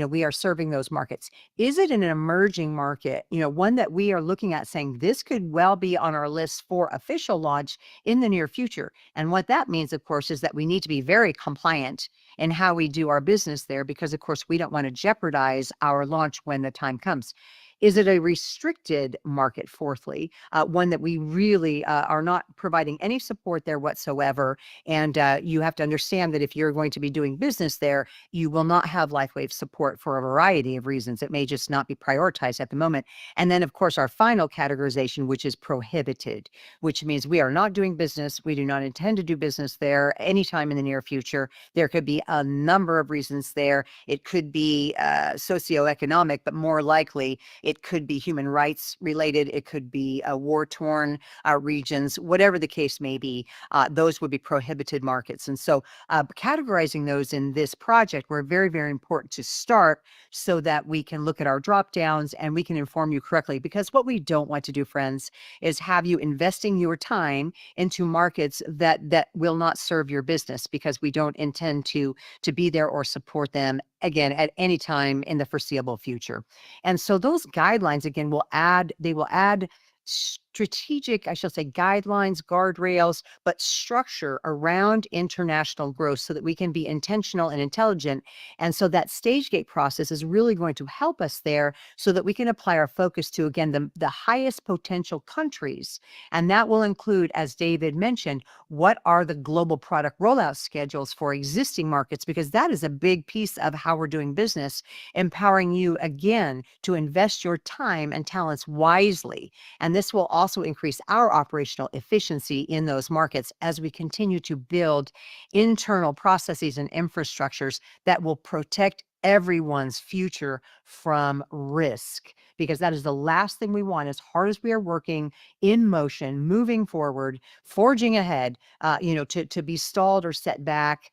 we are serving those markets. Is it an emerging market? One that we are looking at saying this could well be on our list for official launch in the near future. And what that means, of course, is that we need to be very compliant in how we do our business there, because of course we don't want to jeopardize our launch when the time comes. Is it a restricted market, fourthly, one that we really are not providing any support there whatsoever? And you have to understand that if you're going to be doing business there, you will not have LifeWave support for a variety of reasons. It may just not be prioritized at the moment. And then, of course, our final categorization, which is prohibited, which means we are not doing business. We do not intend to do business there anytime in the near future. There could be a number of reasons there. It could be socioeconomic, but more likely it could be human rights related. It could be war-torn regions, whatever the case may be. Those would be prohibited markets. And so categorizing those in this project were very, very important to start, so that we can look at our drop downs and we can inform you correctly. Because what we don't want to do, friends, is have you investing your time into markets that will not serve your business, because we don't intend to be there or support them again at any time in the foreseeable future. And so those guidelines, again, they will add strategic, I shall say, guidelines, guardrails, but structure around international growth, so that we can be intentional and intelligent. And so that stage gate process is really going to help us there, so that we can apply our focus to, again, the highest potential countries. And that will include, as David mentioned, what are the global product rollout schedules for existing markets, because that is a big piece of how we're doing business, empowering you again to invest your time and talents wisely. And this will also increase our operational efficiency in those markets as we continue to build internal processes and infrastructures that will protect everyone's future from risk, because that is the last thing we want. As hard as we are working in motion, moving forward, forging ahead, to be stalled or set back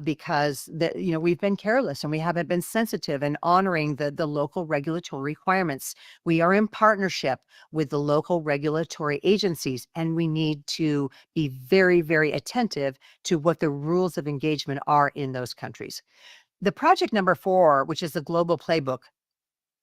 because we've been careless and we haven't been sensitive and honoring the local regulatory requirements. We are in partnership with the local regulatory agencies, and we need to be very, very attentive to what the rules of engagement are in those countries. The project number 4, which is the global playbook,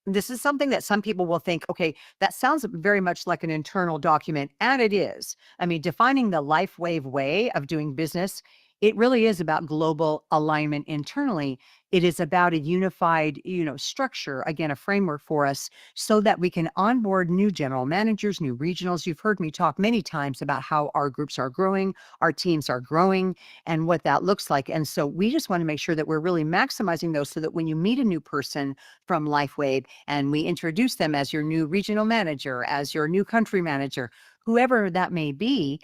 this is something that some people will think, okay, that sounds very much like an internal document, and it is. I mean, defining the LifeWave way of doing business, it really is about global alignment internally. It is about a unified, structure, again, a framework for us, so that we can onboard new general managers, new regionals. You've heard me talk many times about how our groups are growing, our teams are growing, and what that looks like. And so we just want to make sure that we're really maximizing those, so that when you meet a new person from LifeWave and we introduce them as your new regional manager, as your new country manager, whoever that may be,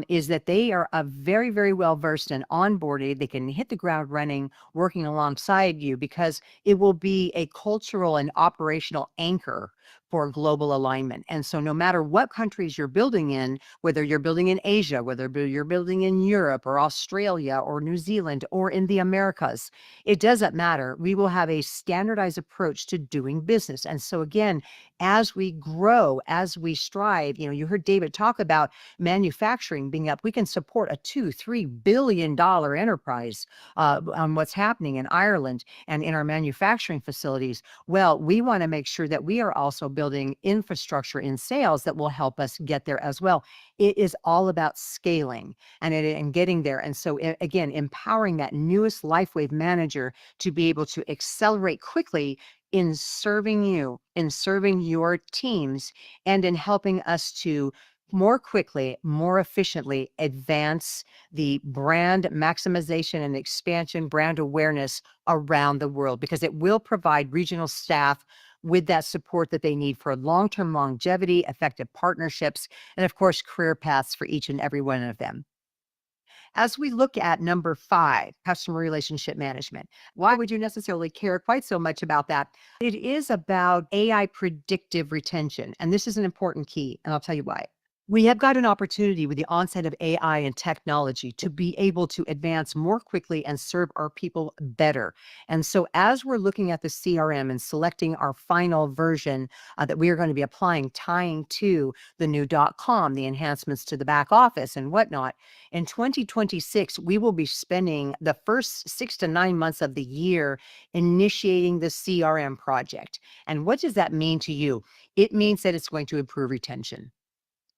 is that they are very, very well versed and onboarded. They can hit the ground running, working alongside you, because it will be a cultural and operational anchor for global alignment. And so no matter what countries you're building in, whether you're building in Asia, whether you're building in Europe or Australia or New Zealand or in the Americas, it doesn't matter. We will have a standardized approach to doing business. And so again, as we grow, as we strive, you heard David talk about manufacturing being up. We can support a $2-3 billion enterprise on what's happening in Ireland and in our manufacturing facilities. Well, we want to make sure that we are also building infrastructure in sales that will help us get there as well. It is all about scaling and getting there. And so again, empowering that newest LifeWave manager to be able to accelerate quickly in serving you, in serving your teams, and in helping us to more quickly, more efficiently advance the brand maximization and expansion, brand awareness around the world, because it will provide regional staff with that support that they need for long-term longevity, effective partnerships, and of course, career paths for each and every one of them. As we look at number 5, customer relationship management, why would you necessarily care quite so much about that? It is about AI predictive retention. And this is an important key, and I'll tell you why. We have got an opportunity with the onset of AI and technology to be able to advance more quickly and serve our people better. And so, as we're looking at the CRM and selecting our final version that we are going to be applying, tying to the new .com, the enhancements to the back office and whatnot, in 2026, we will be spending the first 6 to 9 months of the year initiating the CRM project. And what does that mean to you? It means that it's going to improve retention,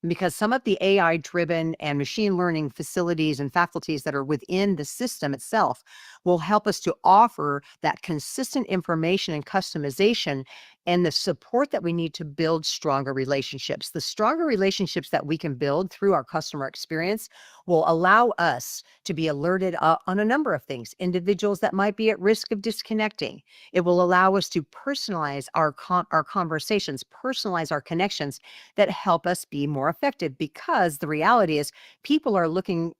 because some of the AI driven and machine learning facilities and faculties that are within the system itself will help us to offer that consistent information and customization and the support that we need to build stronger relationships. The stronger relationships that we can build through our customer experience will allow us to be alerted on a number of things, individuals that might be at risk of disconnecting. It will allow us to personalize our conversations, personalize our connections that help us be more effective, because the reality is people are looking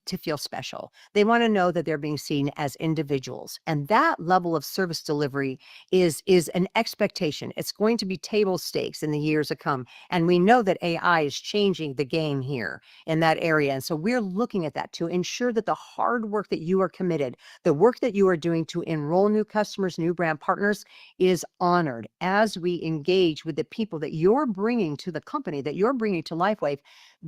to feel special. They want to know that they're being seen as individuals. And that level of service delivery is an expectation. It's going to be table stakes in the years to come. And we know that AI is changing the game here in that area. And so we're looking at that to ensure that the hard work that you are committed, the work that you are doing to enroll new customers, new brand partners, is honored as we engage with the people that you're bringing to the company, that you're bringing to LifeWave,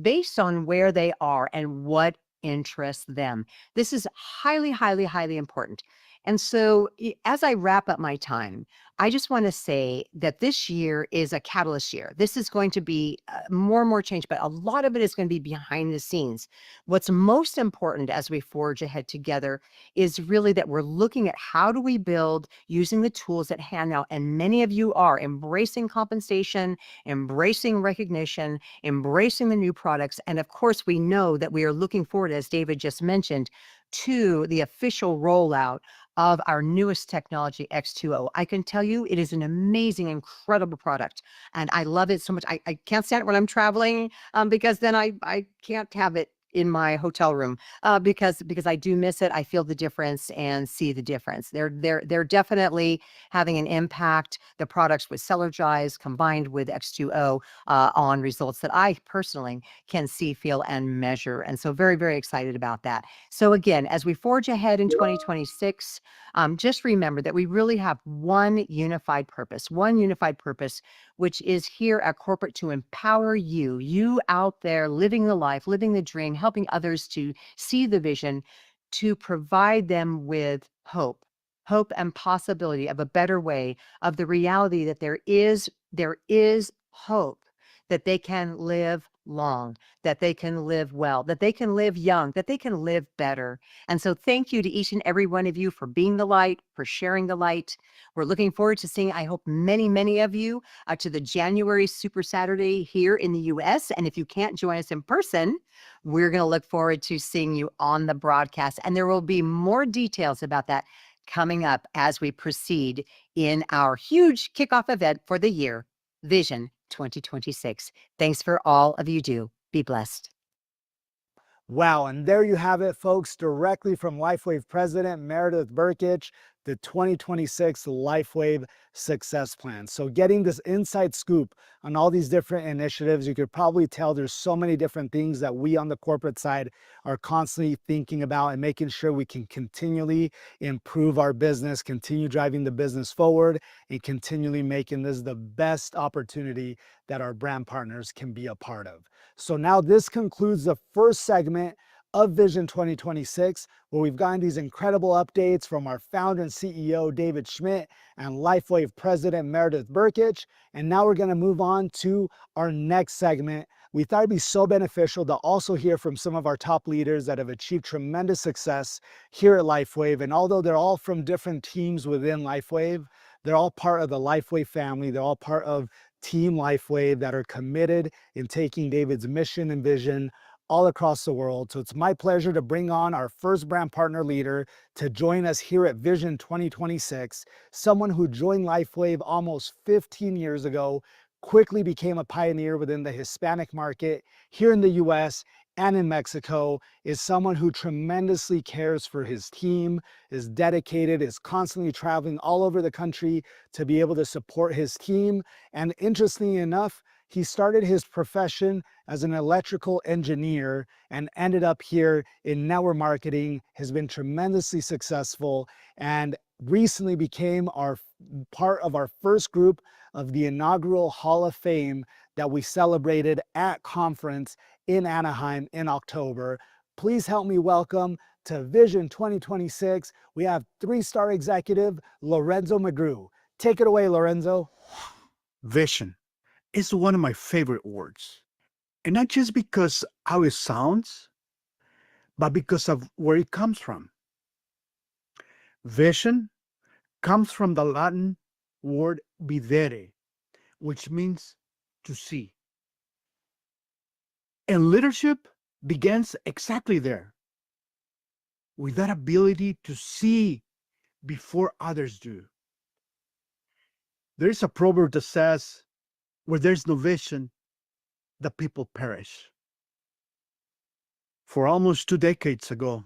based on where they are and what interests them. This is highly, highly, highly important. And so, as I wrap up my time, I just want to say that this year is a catalyst year. This is going to be more and more change, but a lot of it is going to be behind the scenes. What's most important as we forge ahead together is really that we're looking at how do we build using the tools at hand now. And many of you are embracing compensation, embracing recognition, embracing the new products. And of course, we know that we are looking forward, as David just mentioned, to the official rollout of our newest technology, X2O. I can tell you it is an amazing, incredible product. And I love it so much. I can't stand it when I'm traveling, because then I can't have it in my hotel room, because I do miss it. I feel the difference and see the difference. They're definitely having an impact. The products with Celergize combined with X2O on results that I personally can see, feel, and measure. And so very, very excited about that. So again, as we forge ahead in 2026, just remember that we really have one unified purpose, which is here at corporate to empower you out there living the life, living the dream, helping others to see the vision, to provide them with hope and possibility of a better way, of the reality that there is hope, that they can live long, that they can live well, that they can live young, that they can live better. And so thank you to each and every one of you for being the light, for sharing the light. We're looking forward to seeing, I hope, many, many of you to the January Super Saturday here in the US. And if you can't join us in person, we're going to look forward to seeing you on the broadcast. And there will be more details about that coming up as we proceed in our huge kickoff event for the year, Vision 2026. Thanks for all of you do. Be blessed.
Wow, and there you have it, folks, directly from LifeWave President Meredith Burkich, the 2026 LifeWave Success Plan. So getting this inside scoop on all these different initiatives, you could probably tell there's so many different things that we on the corporate side are constantly thinking about and making sure we can continually improve our business, continue driving the business forward, and continually making this the best opportunity that our brand partners can be a part of. So now this concludes the first segment of Vision 2026, where we've gotten these incredible updates from our founder and CEO, David Schmidt, and LifeWave President Meredith Burkich. And now we're going to move on to our next segment. We thought it'd be so beneficial to also hear from some of our top leaders that have achieved tremendous success here at LifeWave. And although they're all from different teams within LifeWave, they're all part of the LifeWave family. They're all part of Team LifeWave that are committed in taking David's mission and vision all across the world. So it's my pleasure to bring on our first brand partner leader to join us here at Vision 2026, someone who joined LifeWave almost 15 years ago, quickly became a pioneer within the Hispanic market here in the US and in Mexico, is someone who tremendously cares for his team, is dedicated, is constantly traveling all over the country to be able to support his team. And interestingly enough, he started his profession as an electrical engineer and ended up here in network marketing, has been tremendously successful, and recently became our part of our first group of the inaugural Hall of Fame that we celebrated at conference in Anaheim in October. Please help me welcome to Vision 2026. We have 3-star executive Lorenzo McGrew. Take it away, Lorenzo.
Vision is one of my favorite words. And not just because how it sounds, but because of where it comes from. Vision comes from the Latin word videre, which means to see. And leadership begins exactly there, with that ability to see before others do. There is a proverb that says, where there's no vision, the people perish. For almost 2 decades ago,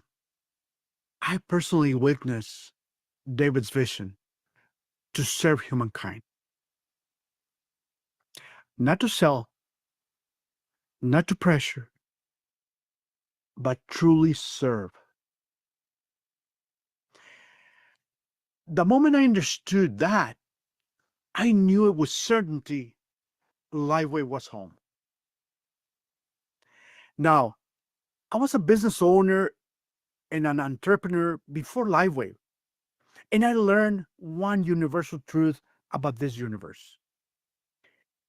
I personally witnessed David's vision to serve humankind. Not to sell, not to pressure, but truly serve. The moment I understood that, I knew it with certainty LifeWave was home. Now, I was a business owner and an entrepreneur before LifeWave, and I learned one universal truth about this universe.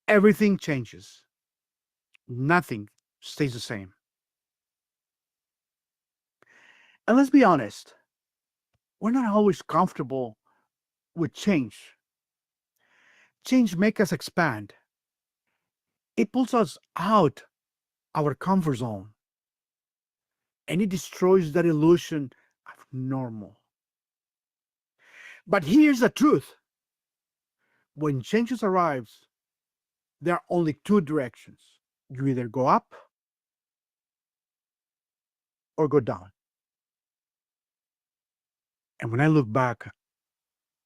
Everything changes. Nothing stays the same. And let's be honest, we're not always comfortable with change. Change makes us expand. It pulls us out our comfort zone. And it destroys that illusion of normal. But here's the truth. When changes arrives, there are only 2 directions. You either go up or go down. And when I look back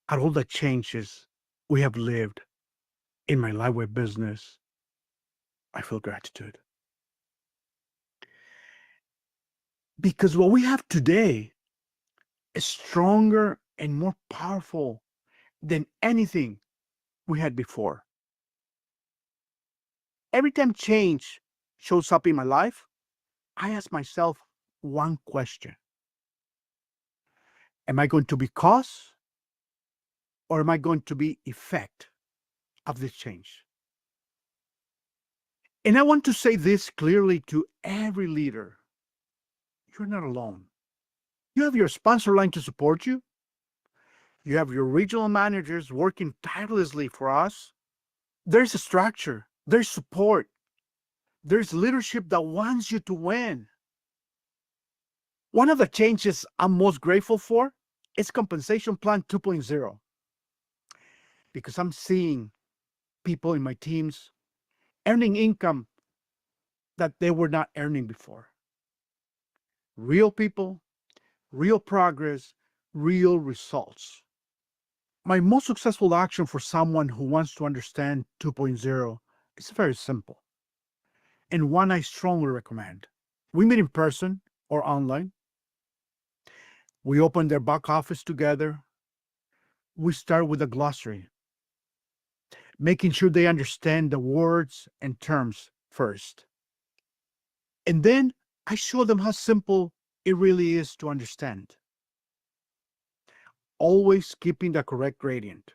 at all the changes we have lived in my LifeWave business, I feel gratitude. Because what we have today is stronger and more powerful than anything we had before. Every time change shows up in my life, I ask myself one question. Am I going to be cause or am I going to be effect of this change? And I want to say this clearly to every leader. You're not alone. You have your sponsor line to support you. You have your regional managers working tirelessly for us. There's a structure, there's support, there's leadership that wants you to win. One of the changes I'm most grateful for is Compensation Plan 2.0, because I'm seeing people in my teams earning income that they were not earning before. Real people, real progress, real results. My most successful action for someone who wants to understand 2.0 is very simple, and one I strongly recommend. We meet in person or online. We open their back office together. We start with a glossary, making sure they understand the words and terms first. And then I show them how simple it really is to understand, always keeping the correct gradient.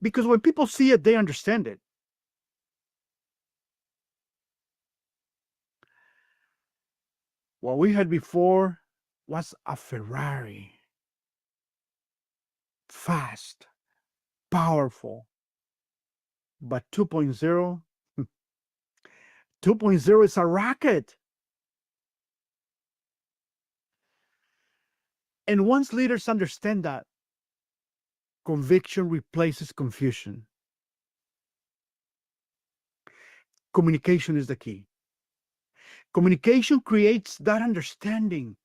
Because when people see it, they understand it. What we had before was a Ferrari, fast, powerful. But 2.0, 2.0 is a rocket. And once leaders understand that, conviction replaces confusion. Communication is the key. Communication creates that understanding.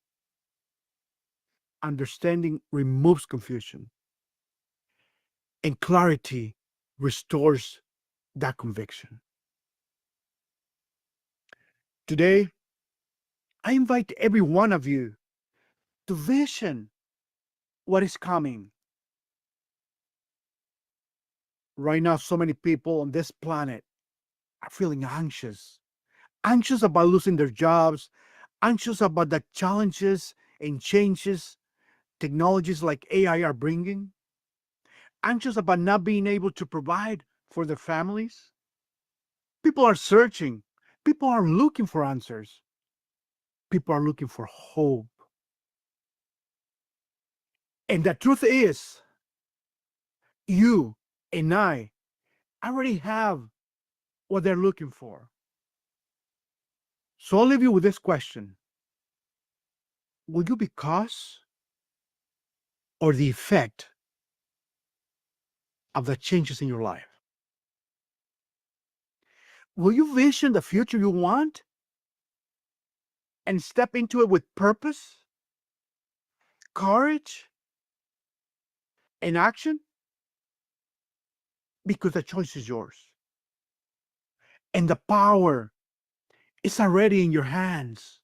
Understanding removes confusion. And clarity restores that conviction. Today, I invite every one of you to vision what is coming. Right now, so many people on this planet are feeling anxious, anxious about losing their jobs, anxious about the challenges and changes technologies like AI are bringing, anxious about not being able to provide for their families. People are searching, people are looking for answers, people are looking for hope. And the truth is, you and I already have what they're looking for. So I'll leave you with this question. Will you be cause or the effect of the changes in your life? Will you vision the future you want and step into it with purpose, courage, and action? Because the choice is yours. And the power is already in your hands.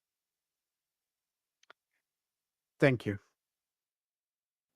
Thank you.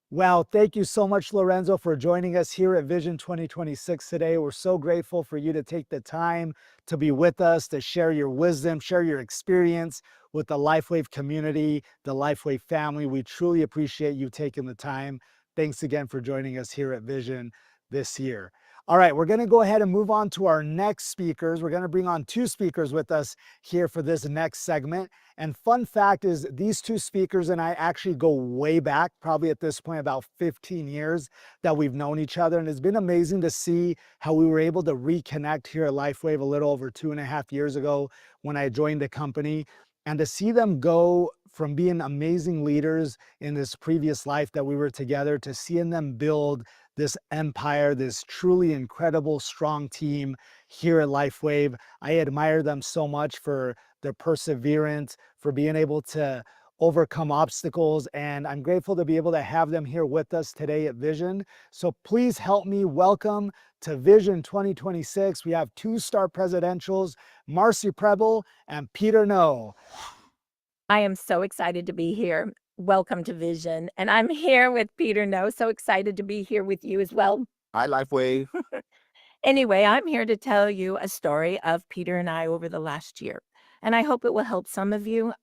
Well, thank you so much, Lorenzo, for joining us here at Vision 2026 today. We're so grateful for you to take the time to be with us, to share your wisdom, share your experience with the LifeWave community, the LifeWave family. We truly appreciate you taking the time. Thanks again for joining us here at Vision this year. All right, we're going to go ahead and move on to our next speakers. We're going to bring on two speakers with us here for this next segment. And fun fact is these two speakers and I actually go way back, probably at this point about 15 years that we've known each other. And it's been amazing to see how we were able to reconnect here at LifeWave a little over 2.5 years ago when I joined the company. And to see them go from being amazing leaders in this previous life that we were together to seeing them build this empire, this truly incredible, strong team here at LifeWave. I admire them so much for their perseverance, for being able to overcome obstacles, and I'm grateful to be able to have them here with us today at Vision. So please help me welcome to Vision 2026. We have two-star presidentials, Marcy Preble and Peter No.
I am so excited to be here. Welcome to Vision. And I'm here with Peter No. So excited to be here with you as well.
Hi, LifeWave.
Anyway, I'm here to tell you a story of Peter and I over the last year. And I hope it will help some of you.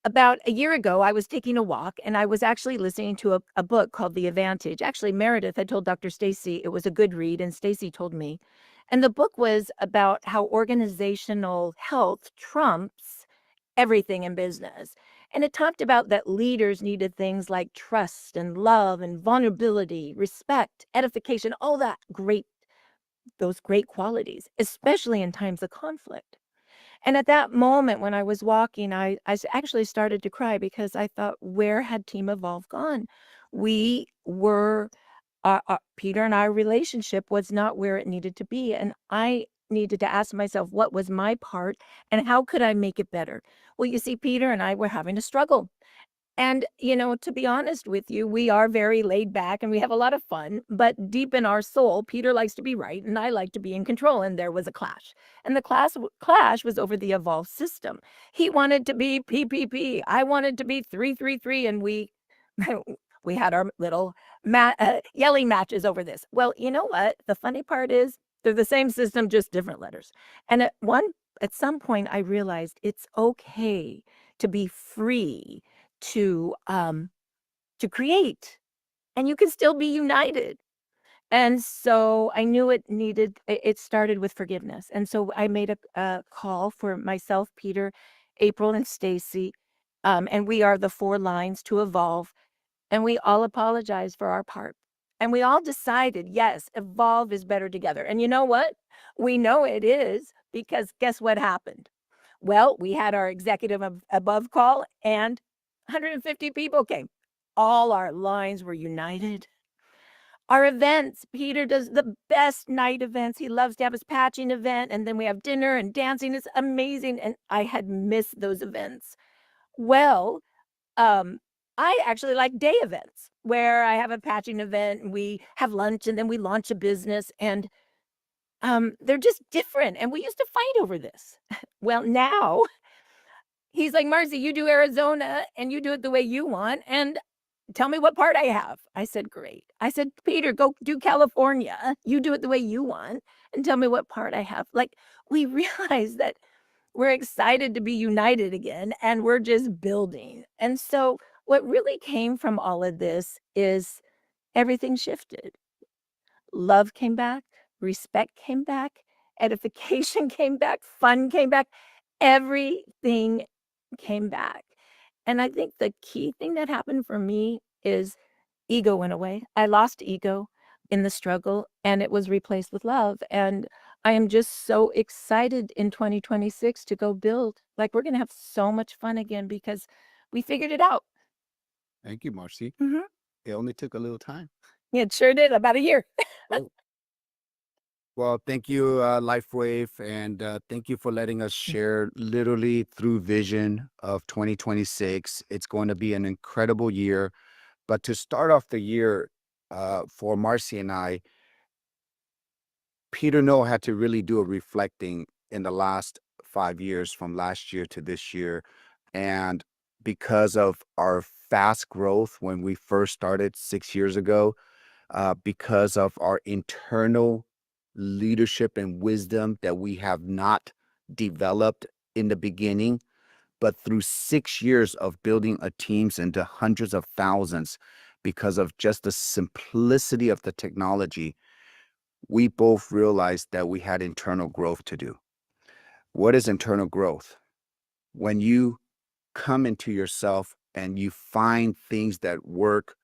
About a year ago, I was taking a walk and I was actually listening to a book called The Advantage. Actually, Meredith had told Dr. Stacy it was a good read, and Stacy told me. And the book was about how organizational health trumps everything in business. And it talked about that leaders needed things like trust and love and vulnerability, respect, edification, all that those great qualities, especially in times of conflict. And at that moment when I was walking, actually started to cry because I thought, where had Team Evolve gone? We were, Peter and our relationship was not where it needed to be. And I needed to ask myself, what was my part and how could I make it better? Well, you see, Peter and I were having a struggle. And, to be honest with you, we are very laid back and we have a lot of fun. But deep in our soul, Peter likes to be right and I like to be in control. And there was a clash. And the clash was over the evolved system. He wanted to be PPP. I wanted to be 333. And we. We had our little yelling matches over this. Well, you know what? The funny part is they're the same system, just different letters. And at some point, I realized it's okay to be free to create, and you can still be united. And so I knew it started with forgiveness. And so I made a call for myself, Peter, April, and Stacy. And we are the 4 lines to evolve. And we all apologized for our part. And we all decided, yes, evolve is better together. And you know what? We know it is, because guess what happened? Well, we had our executive above call and 150 people came. All our lines were united. Our events, Peter does the best night events. He loves to have his patching event, and then we have dinner and dancing. It's amazing. And I had missed those events. Well, I actually like day events where I have a patching event and we have lunch and then we launch a business, and they're just different. And we used to fight over this. Well, now he's like, Marcy, you do Arizona and you do it the way you want. And tell me what part I have. I said, great. I said, Peter, go do California. You do it the way you want and tell me what part I have. Like, we realize that we're excited to be united again and we're just building. And so what really came from all of this is everything shifted. Love came back, respect came back, edification came back, fun came back, everything came back. And I think the key thing that happened for me is ego went away. I lost ego in the struggle and it was replaced with love. And I am just so excited in 2026 to go build. Like, we're going to have so much fun again because we figured it out.
Thank you, Marcy.
Mhm.
It only took a little time.
It sure did, about a year.
Well, thank you, LifeWave, and thank you for letting us share literally through vision of 2026. It's going to be an incredible year. But to start off the year for Marcy and I, Peter Noah had to really do a reflecting in the last 5 years from last year to this year. And because of our fast growth when we first started 6 years ago, because of our internal leadership and wisdom that we have not developed in the beginning, but through 6 years of building a teams into hundreds of thousands, because of just the simplicity of the technology, we both realized that we had internal growth to do. What is internal growth? When you come into yourself and you find things that work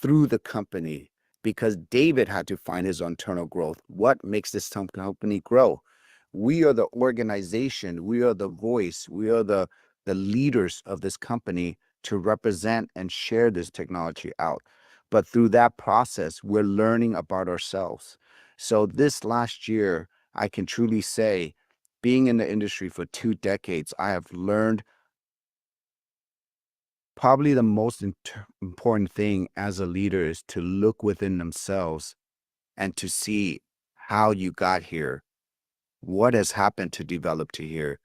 through the company, because David had to find his internal growth. What makes this company grow? We are the organization, we are the voice, we are the leaders of this company to represent and share this technology out. But through that process, we're learning about ourselves. So this last year, I can truly say, being in the industry for 2 decades, I have learned probably the most important thing as a leader is to look within themselves and to see how you got here. What has happened to develop to here?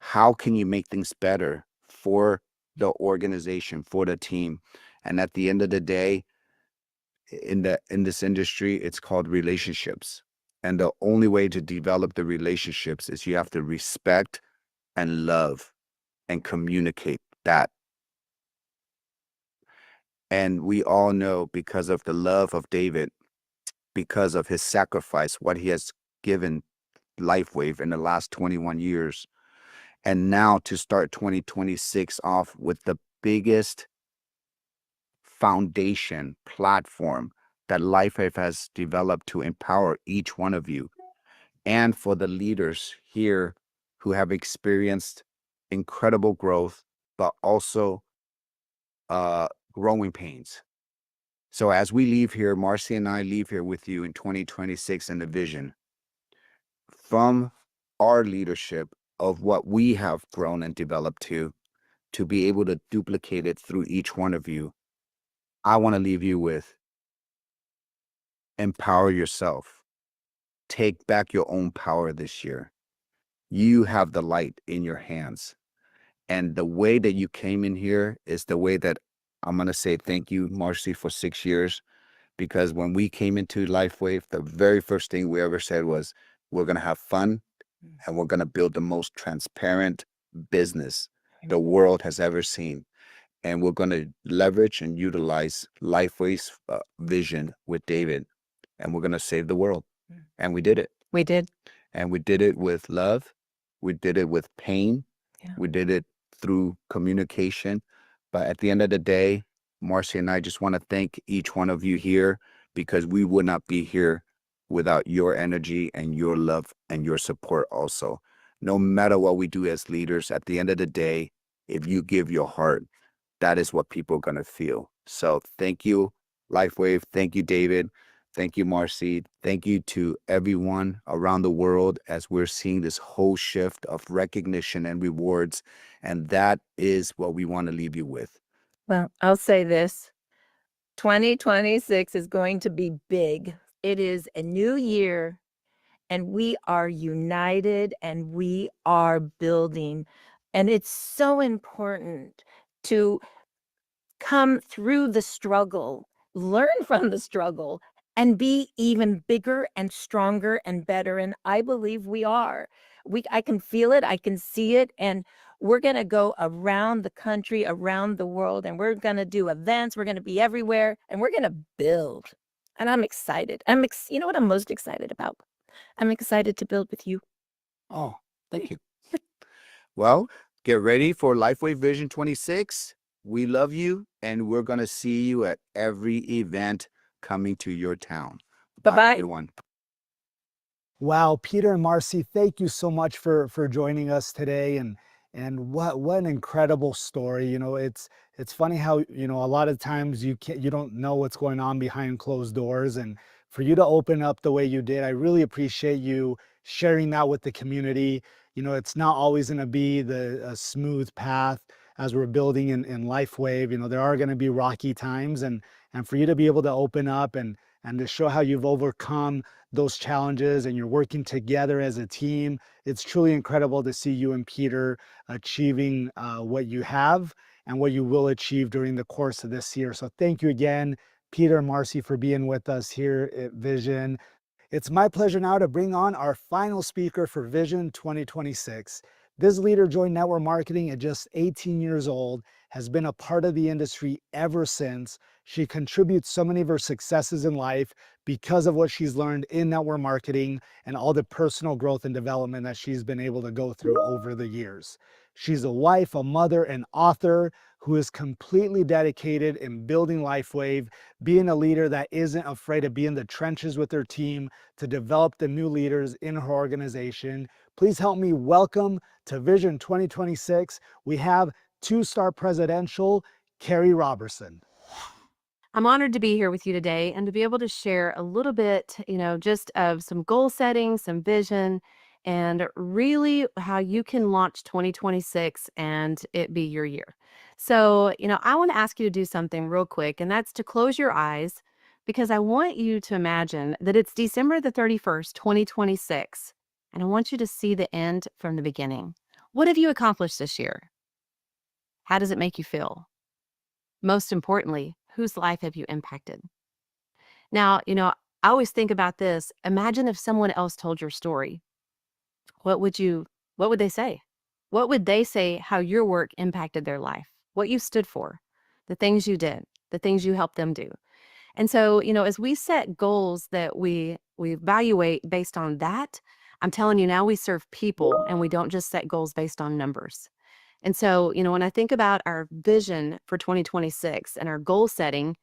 How can you make things better for the organization, for the team? And at the end of the day, in this industry, it's called relationships. And the only way to develop the relationships is you have to respect and love and communicate that. And we all know, because of the love of David, because of his sacrifice, what he has given LifeWave in the last 21 years. And now to start 2026 off with the biggest foundation platform that LifeWave has developed to empower each one of you. And for the leaders here who have experienced incredible growth, but also growing pains. So as we leave here, Marcy and I leave here with you in 2026 in the vision. from our leadership of what we have grown and developed to be able to duplicate it through each one of you. I want to leave you with empower yourself. Take back your own power this year. You have the light in your hands. And the way that you came in here is the way that I'm going to say thank you, Marcy, for 6 years. Because when we came into LifeWave, the very first thing we ever said was, we're going to have fun and we're going to build the most transparent business the world has ever seen. And we're going to leverage and utilize LifeWave's vision with David. And we're going to save the world. And we did it.
We did.
And we did it with love. We did it with pain.
Yeah.
We did it through communication. But at the end of the day, Marcy and I just want to thank each one of you here, because we would not be here without your energy and your love and your support also. No matter what we do as leaders, at the end of the day, if you give your heart, that is what people are going to feel. So thank you, LifeWave. Thank you, David. Thank you, Marcy. Thank you to everyone around the world as we're seeing this whole shift of recognition and rewards. And that is what we want to leave you with.
Well, I'll say this. 2026 is going to be big. It is a new year, and we are united and we are building. And it's so important to come through the struggle, learn from the struggle, and be even bigger and stronger and better. And I believe we are. I can feel it, I can see it, and we're going to go around the country, around the world, and we're going to do events, we're going to be everywhere, and we're going to build. And I'm excited. You know what I'm most excited about? I'm excited to build with you.
Oh, thank you. Well, get ready for LifeWave Vision 26. We love you, and we're going to see you at every event coming to your town.
Bye-bye.
Everyone.
Wow, Peter and Marcy, thank you so much for joining us today, and what an incredible story. You know, it's funny how, you know, a lot of times you don't know what's going on behind closed doors, and for you to open up the way you did, I really appreciate you sharing that with the community. You know, it's not always going to be a smooth path as we're building in LifeWave. You know, there are going to be rocky times, and for you to be able to open up and to show how you've overcome those challenges and you're working together as a team. It's truly incredible to see you and Peter achieving what you have and what you will achieve during the course of this year. So thank you again, Peter and Marcy, for being with us here at Vision. It's my pleasure now to bring on our final speaker for Vision 2026. This leader joined network marketing at just 18 years old, has been a part of the industry ever since. She contributes so many of her successes in life because of what she's learned in network marketing and all the personal growth and development that she's been able to go through over the years. She's a wife, a mother, an author who is completely dedicated in building LifeWave, being a leader that isn't afraid to be in the trenches with her team to develop the new leaders in her organization. Please help me welcome to Vision 2026. We have two-star presidential Carrie Robertson.
I'm honored to be here with you today and to be able to share a little bit, just of some goal setting, some vision, and really how you can launch 2026 and it be your year. So, I want to ask you to do something real quick, and that's to close your eyes because I want you to imagine that it's December the 31st, 2026, and I want you to see the end from the beginning. What have you accomplished this year? How does it make you feel? Most importantly, whose life have you impacted? Now, I always think about this. Imagine if someone else told your story. What would they say? What would they say how your work impacted their life? What you stood for, the things you did, the things you helped them do. And so, as we set goals that we evaluate based on that, I'm telling you now we serve people and we don't just set goals based on numbers. And so, when I think about our vision for 2026 and our goal setting,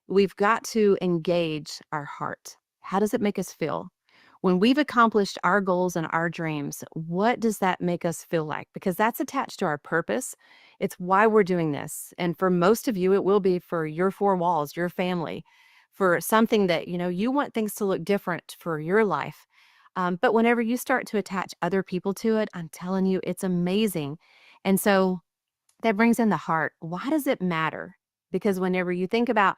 we've got to engage our heart. How does it make us feel? When we've accomplished our goals and our dreams, what does that make us feel like? Because that's attached to our purpose. It's why we're doing this. And for most of you, it will be for your four walls, your family, for something that, you want things to look different for your life. But whenever you start to attach other people to it, I'm telling you, it's amazing. And so that brings in the heart. Why does it matter? Because whenever you think about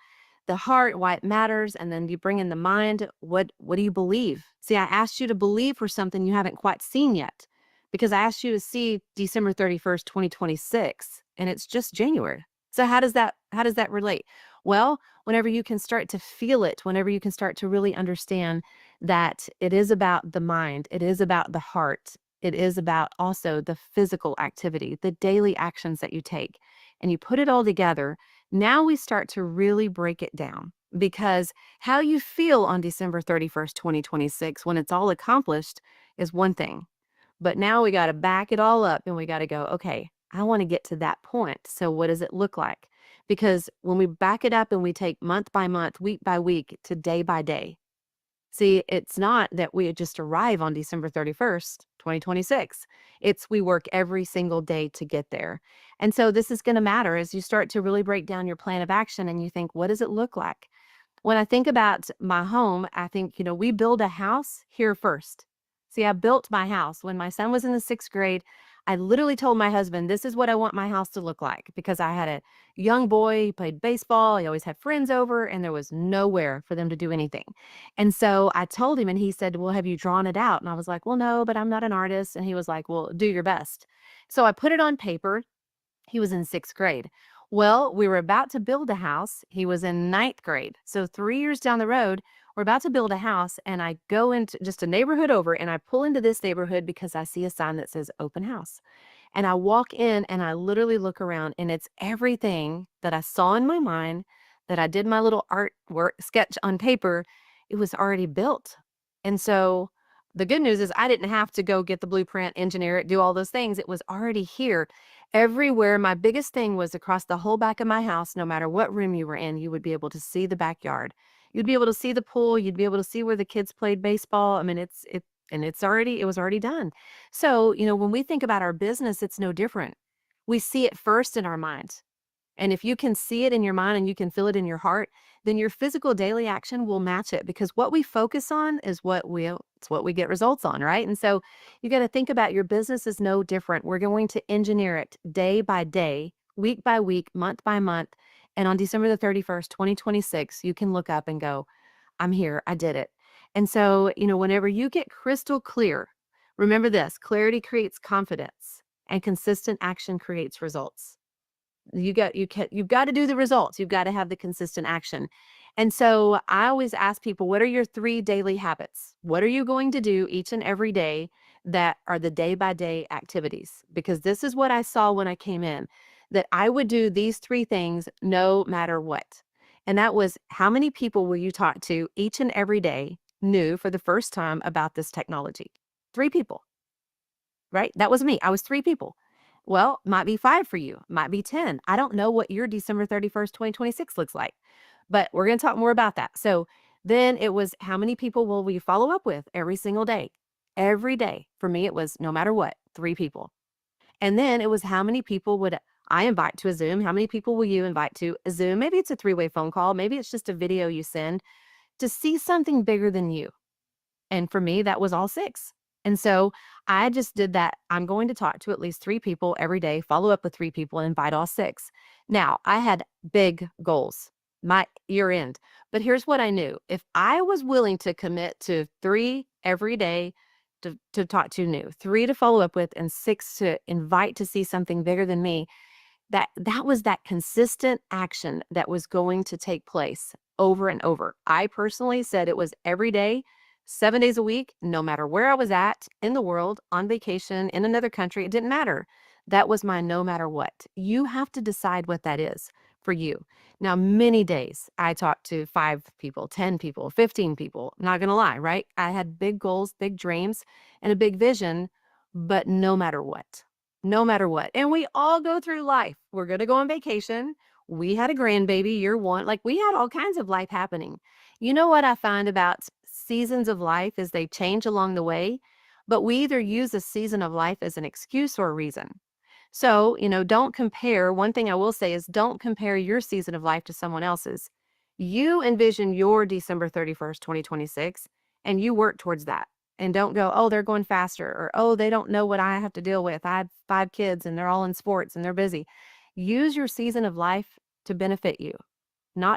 the heart, why it matters, and then you bring in the mind, what do you believe? See, I asked you to believe for something you haven't quite seen yet, because I asked you to see December 31st, 2026, and it's just January. So how does that relate? Well, whenever you can start to feel it, whenever you can start to really understand that it is about the mind, it is about the heart, it is about also the physical activity, the daily actions that you take, and you put it all together. Now we start to really break it down, because how you feel on December 31st, 2026, when it's all accomplished, is one thing. But now we got to back it all up and we got to go, okay, I want to get to that point. So what does it look like? Because when we back it up and we take month by month, week by week to day by day, see, it's not that we just arrive on December 31st, 2026. It's we work every single day to get there. And so this is going to matter as you start to really break down your plan of action and you think, what does it look like? When I think about my home, I think, we build a house here first. See, I built my house when my son was in the 6th grade. I literally told my husband, this is what I want my house to look like, because I had a young boy, he played baseball, he always had friends over, and there was nowhere for them to do anything. And so I told him, and he said, well, have you drawn it out? And I was like, well, no, but I'm not an artist. And he was like, well, do your best. So I put it on paper. He was in 6th grade. Well, we were about to build a house. He was in 9th grade. So 3 years down the road, we're about to build a house. And I go into just a neighborhood over and I pull into this neighborhood because I see a sign that says open house. And I walk in and I literally look around, and it's everything that I saw in my mind, that I did my little artwork sketch on paper. It was already built. And so the good news is I didn't have to go get the blueprint, engineer it, do all those things. It was already here. Everywhere. My biggest thing was across the whole back of my house, no matter what room you were in, you would be able to see the backyard. You'd be able to see the pool. You'd be able to see where the kids played baseball. I mean, it was already done. So, when we think about our business, it's no different. We see it first in our minds. And if you can see it in your mind and you can feel it in your heart, then your physical daily action will match it, because what we focus on is it's what we get results on, right? And so you got to think about your business is no different. We're going to engineer it day by day, week by week, month by month. And on December the 31st, 2026, you can look up and go, I'm here, I did it. And so, whenever you get crystal clear, remember this: clarity creates confidence and consistent action creates results. You've got to do the results. You've got to have the consistent action. And so I always ask people, what are your 3 daily habits? What are you going to do each and every day that are the day by day activities? Because this is what I saw when I came in, that I would do these 3 things no matter what. And that was, how many people will you talk to each and every day new for the first time about this technology? 3 people. Right? That was me. I was 3 people. Well, might be 5 for you, might be 10. I don't know what your December 31st, 2026 looks like, but we're going to talk more about that. So then it was, how many people will we follow up with every single day? Every day. For me, it was no matter what, 3 people. And then it was, how many people would I invite to a Zoom? How many people will you invite to a Zoom? Maybe it's a 3-way phone call. Maybe it's just a video you send to see something bigger than you. And for me, that was all 6. And so I just did that. I'm going to talk to at least 3 people every day, follow up with 3 people, and invite all 6. Now, I had big goals, my year end. But here's what I knew: if I was willing to commit to 3 every day to talk to new, 3 to follow up with, and 6 to invite to see something bigger than me, that was that consistent action that was going to take place over and over. I personally said it was every day, 7 days a week, no matter where I was at in the world, on vacation, in another country, it didn't matter. That was my no matter what. You have to decide what that is for you. Now, many days I talked to 5 people, 10 people, 15 people. Not going to lie, right? I had big goals, big dreams, and a big vision, but no matter what. No matter what. And we all go through life. We're going to go on vacation. We had a grandbaby, year 1. Like, we had all kinds of life happening. You know what I find about seasons of life is they change along the way, but we either use a season of life as an excuse or a reason. So, don't compare. One thing I will say is, don't compare your season of life to someone else's. You envision your December 31st, 2026, and you work towards that. and don't go, oh, they're going faster, or oh, they don't know what I have to deal with. I have 5 kids and they're all in sports and they're busy. Use your season of life to benefit you.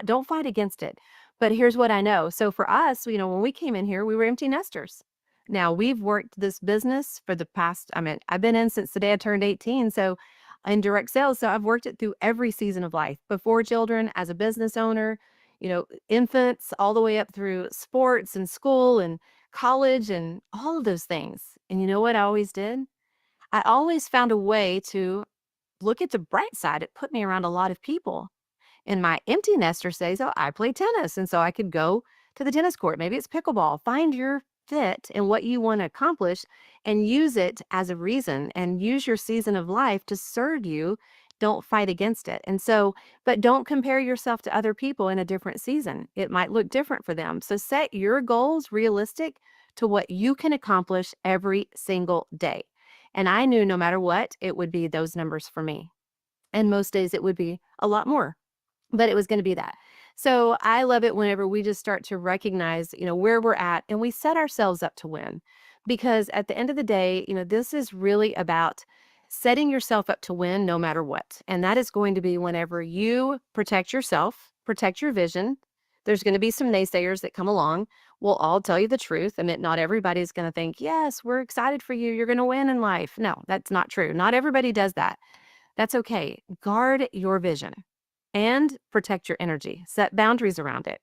Don't fight against it. But here's what I know. So for us, when we came in here, we were empty nesters. Now we've worked this business for the past, I've been in since the day I turned 18. So in direct sales. So I've worked it through every season of life, before children, as a business owner, infants, all the way up through sports and school and college and all of those things. And you know what I always did? I always found a way to look at the bright side. It put me around a lot of people. In my empty nester days, oh, I play tennis. And so I could go to the tennis court. Maybe it's pickleball. Find your fit and what you want to accomplish and use it as a reason, and use your season of life to serve you. Don't fight against it. And so, but don't compare yourself to other people in a different season. It might look different for them. So set your goals realistic to what you can accomplish every single day. And I knew no matter what, it would be those numbers for me. And most days it would be a lot more, but it was going to be that. So I love it whenever we just start to recognize, where we're at, and we set ourselves up to win. Because at the end of the day, this is really about setting yourself up to win no matter what. And that is going to be whenever you protect yourself, protect your vision. There's going to be some naysayers that come along. We'll all tell you the truth. Not everybody's going to think, yes, we're excited for you. You're going to win in life. No, that's not true. Not everybody does that. That's okay. Guard your vision and protect your energy. Set boundaries around it.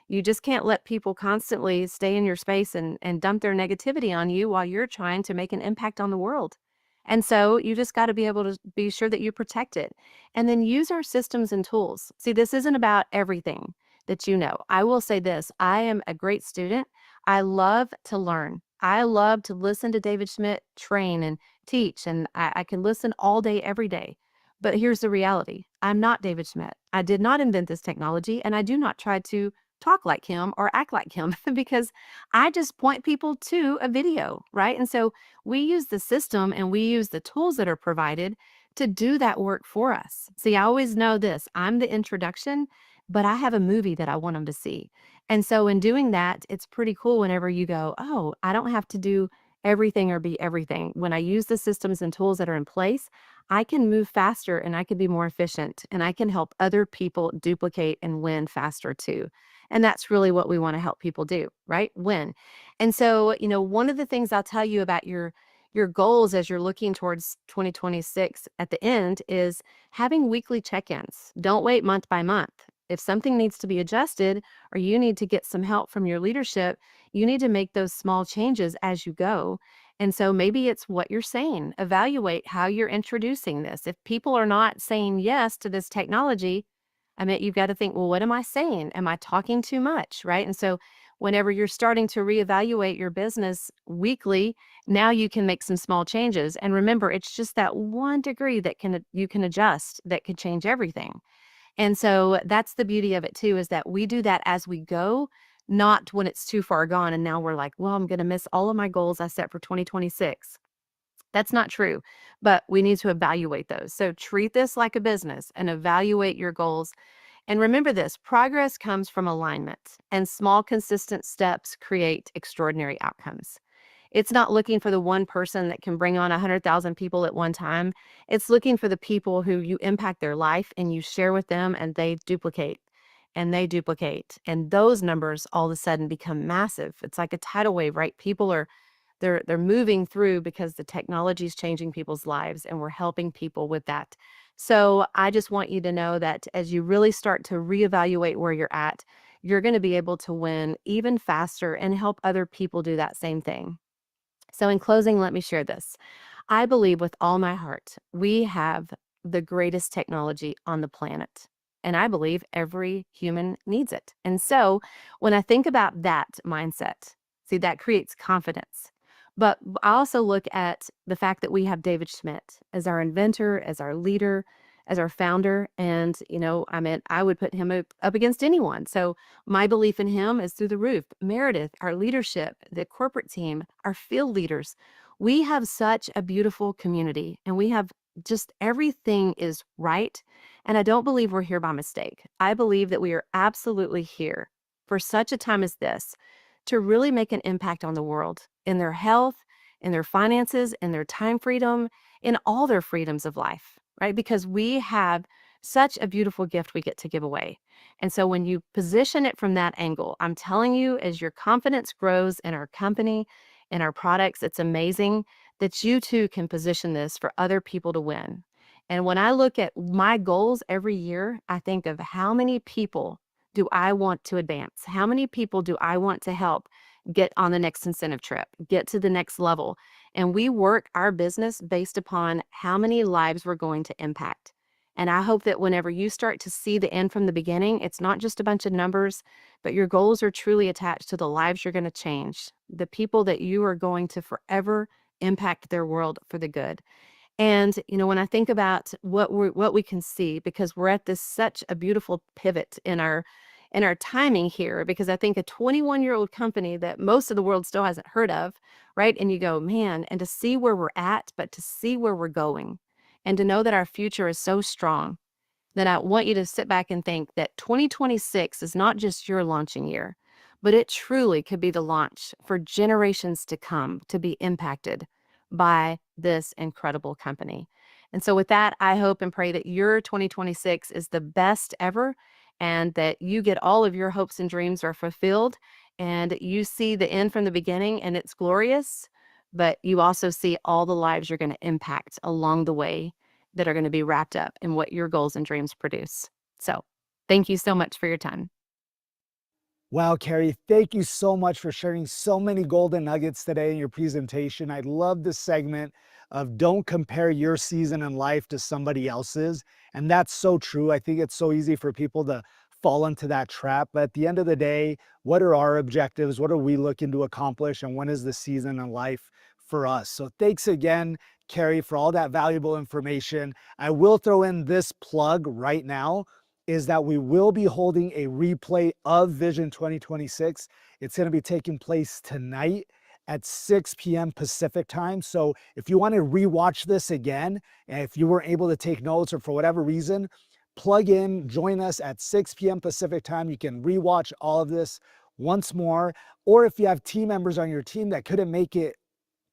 You just can't let people constantly stay in your space and dump their negativity on you while you're trying to make an impact on the world. And so you just got to be able to be sure that you protect it. And then use our systems and tools. See, this isn't about everything that you know. I will say this: I am a great student. I love to learn. I love to listen to David Schmidt train and teach, and I can listen all day, every day. But here's the reality: I'm not David Schmidt. I did not invent this technology, and I do not try to talk like him or act like him because I just point people to a video, right? And so we use the system and we use the tools that are provided to do that work for us. See, I always know this: I'm the introduction, but I have a movie that I want them to see. And so in doing that, it's pretty cool whenever you go, oh, I don't have to do everything or be everything. When I use the systems and tools that are in place, I can move faster and I can be more efficient, and I can help other people duplicate and win faster too. And that's really what we want to help people do, right? Win. And so, one of the things I'll tell you about your goals as you're looking towards 2026 at the end is having weekly check-ins. Don't wait month by month. If something needs to be adjusted or you need to get some help from your leadership, you need to make those small changes as you go. And so maybe it's what you're saying. Evaluate how you're introducing this. If people are not saying yes to this technology, you've got to think, well, what am I saying? Am I talking too much? Right. And so whenever you're starting to reevaluate your business weekly, now you can make some small changes. And remember, it's just that 1 degree that you can adjust that could change everything. And so that's the beauty of it too, is that we do that as we go, not when it's too far gone. And now we're like, well, I'm going to miss all of my goals I set for 2026. That's not true, but we need to evaluate those. So treat this like a business and evaluate your goals. And remember this: progress comes from alignment, and small, consistent steps create extraordinary outcomes. It's not looking for the one person that can bring on 100,000 people at one time. It's looking for the people who you impact their life and you share with them, and they duplicate and they duplicate. And those numbers all of a sudden become massive. It's like a tidal wave, right? People are they're moving through because the technology is changing people's lives, and we're helping people with that. So I just want you to know that as you really start to reevaluate where you're at, you're going to be able to win even faster and help other people do that same thing. So in closing, let me share this. I believe with all my heart, we have the greatest technology on the planet. And I believe every human needs it. And so when I think about that mindset, see, that creates confidence. But I also look at the fact that we have David Schmidt as our inventor, as our leader, as our founder. And, I would put him up against anyone. So my belief in him is through the roof. Meredith, our leadership, the corporate team, our field leaders, we have such a beautiful community, and we have just everything is right. And I don't believe we're here by mistake. I believe that we are absolutely here for such a time as this to really make an impact on the world. in their health, in their finances, in their time freedom, in all their freedoms of life, right? Because we have such a beautiful gift we get to give away. And so when you position it from that angle, I'm telling you, as your confidence grows in our company, in our products, it's amazing that you too can position this for other people to win. And when I look at my goals every year, I think of how many people do I want to advance? How many people do I want to help get on the next incentive trip, get to the next level? And we work our business based upon how many lives we're going to impact. And I hope that whenever you start to see the end from the beginning, it's not just a bunch of numbers, but your goals are truly attached to the lives you're going to change, the people that you are going to forever impact their world for the good. And, when I think about what we can see, because we're at this such a beautiful pivot in our timing here, because I think a 21-year-old company that most of the world still hasn't heard of, right? And you go, man, and to see where we're at, but to see where we're going, and to know that our future is so strong, that I want you to sit back and think that 2026 is not just your launching year, but it truly could be the launch for generations to come to be impacted by this incredible company. And so, with that, I hope and pray that your 2026 is the best ever, and that you get all of your hopes and dreams are fulfilled, and you see the end from the beginning and it's glorious, but you also see all the lives you're going to impact along the way that are going to be wrapped up in what your goals and dreams produce. So, thank you so much for your time.
Wow, Carrie, thank you so much for sharing so many golden nuggets today in your presentation. I love this segment of don't compare your season in life to somebody else's. And that's so true. I think it's so easy for people to fall into that trap. But at the end of the day, what are our objectives? What are we looking to accomplish? And when is the season in life for us? So thanks again, Carrie, for all that valuable information. I will throw in this plug right now, is that we will be holding a replay of Vision 2026. It's going to be taking place tonight at 6 p.m. Pacific time. So if you want to rewatch this again, and if you weren't able to take notes or for whatever reason, plug in, join us at 6 p.m. Pacific time. You can rewatch all of this once more. Or if you have team members on your team that couldn't make it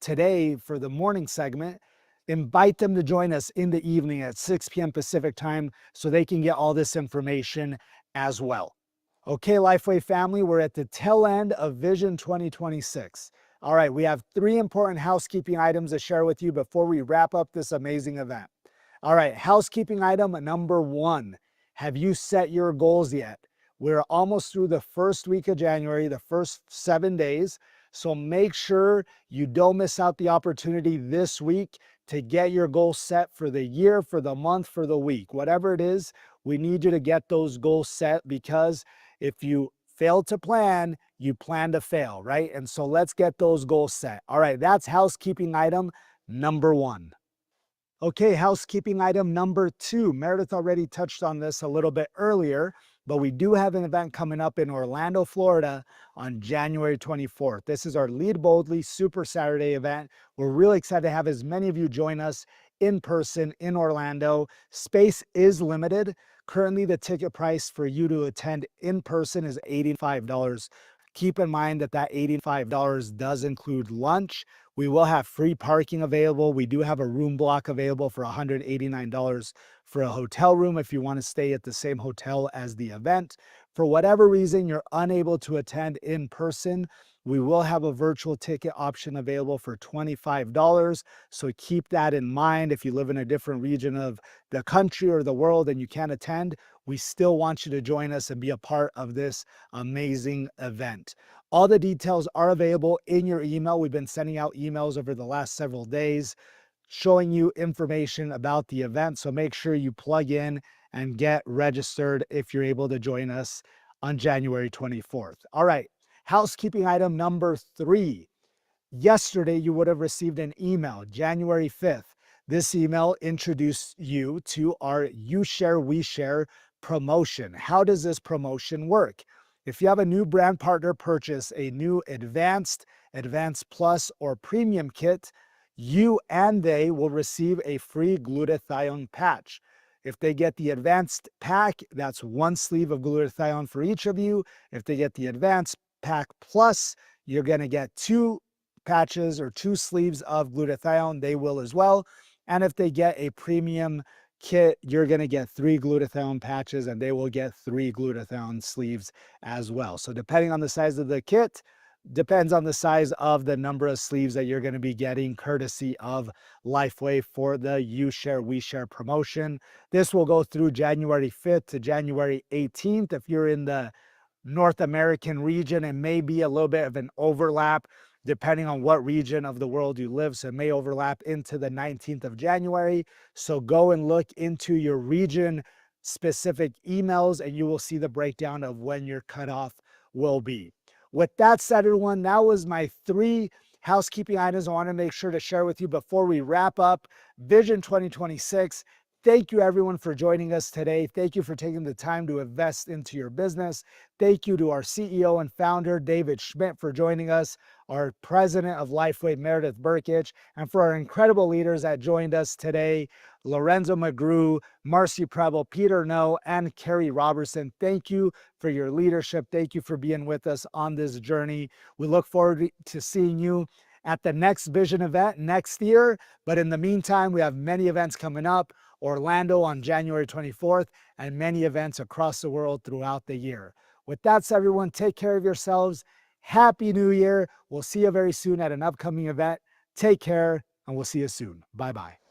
today for the morning segment, invite them to join us in the evening at 6 p.m. Pacific time so they can get all this information as well. Okay, LifeWave family, we're at the tail end of Vision 2026. All right, we have 3 important housekeeping items to share with you before we wrap up this amazing event. All right, housekeeping item number 1. Have you set your goals yet? We're almost through the first week of January, the first 7 days. So make sure you don't miss out the opportunity this week to get your goals set for the year, for the month, for the week. Whatever it is, we need you to get those goals set, because if you fail to plan, you plan to fail, right? And so let's get those goals set. All right, that's housekeeping item number 1. Okay, housekeeping item number 2. Meredith already touched on this a little bit earlier, but we do have an event coming up in Orlando, Florida on January 24th. This is our Lead Boldly Super Saturday event. We're really excited to have as many of you join us in person in Orlando. Space is limited. Currently, the ticket price for you to attend in person is $85. Keep in mind that that $85 does include lunch. We will have free parking available. We do have a room block available for $189 for a hotel room if you want to stay at the same hotel as the event. For whatever reason you're unable to attend in person, we will have a virtual ticket option available for $25. So keep that in mind. If you live in a different region of the country or the world and you can't attend, we still want you to join us and be a part of this amazing event. All the details are available in your email. We've been sending out emails over the last several days showing you information about the event. So make sure you plug in and get registered if you're able to join us on January 24th. All right, housekeeping item number 3. Yesterday, you would have received an email, January 5th. This email introduced you to our You Share, We Share promotion. How does this promotion work? If you have a new brand partner purchase a new Advanced, Advanced Plus, or Premium kit, you and they will receive a free glutathione patch. If they get the Advanced pack, that's 1 sleeve of glutathione for each of you. If they get the Advanced Pack Plus, you're going to get 2 patches or 2 sleeves of glutathione, they will as well. And if they get a premium kit, you're going to get 3 glutathione patches and they will get 3 glutathione sleeves as well. So depending on the size of the kit, depends on the size of the number of sleeves that you're going to be getting courtesy of LifeWave for the You Share, We Share promotion. This will go through January 5th to January 18th. If you're in the North American region, it may be a little bit of an overlap depending on what region of the world you live. So it may overlap into the 19th of January. So go and look into your region specific emails and you will see the breakdown of when your cutoff will be. With that said, everyone, that was my 3 housekeeping items I want to make sure to share with you before we wrap up Vision 2026. Thank you, everyone, for joining us today. Thank you for taking the time to invest into your business. Thank you to our CEO and founder, David Schmidt, for joining us, our president of LifeWave, Meredith Burkich, and for our incredible leaders that joined us today, Lorenzo McGrew, Marcy Preble, Peter No, and Carrie Robertson. Thank you for your leadership. Thank you for being with us on this journey. We look forward to seeing you at the next Vision event next year. But in the meantime, we have many events coming up. Orlando on January 24th, and many events across the world throughout the year. With that said, everyone, take care of yourselves. Happy New Year. We'll see you very soon at an upcoming event. Take care, and we'll see you soon. Bye-bye.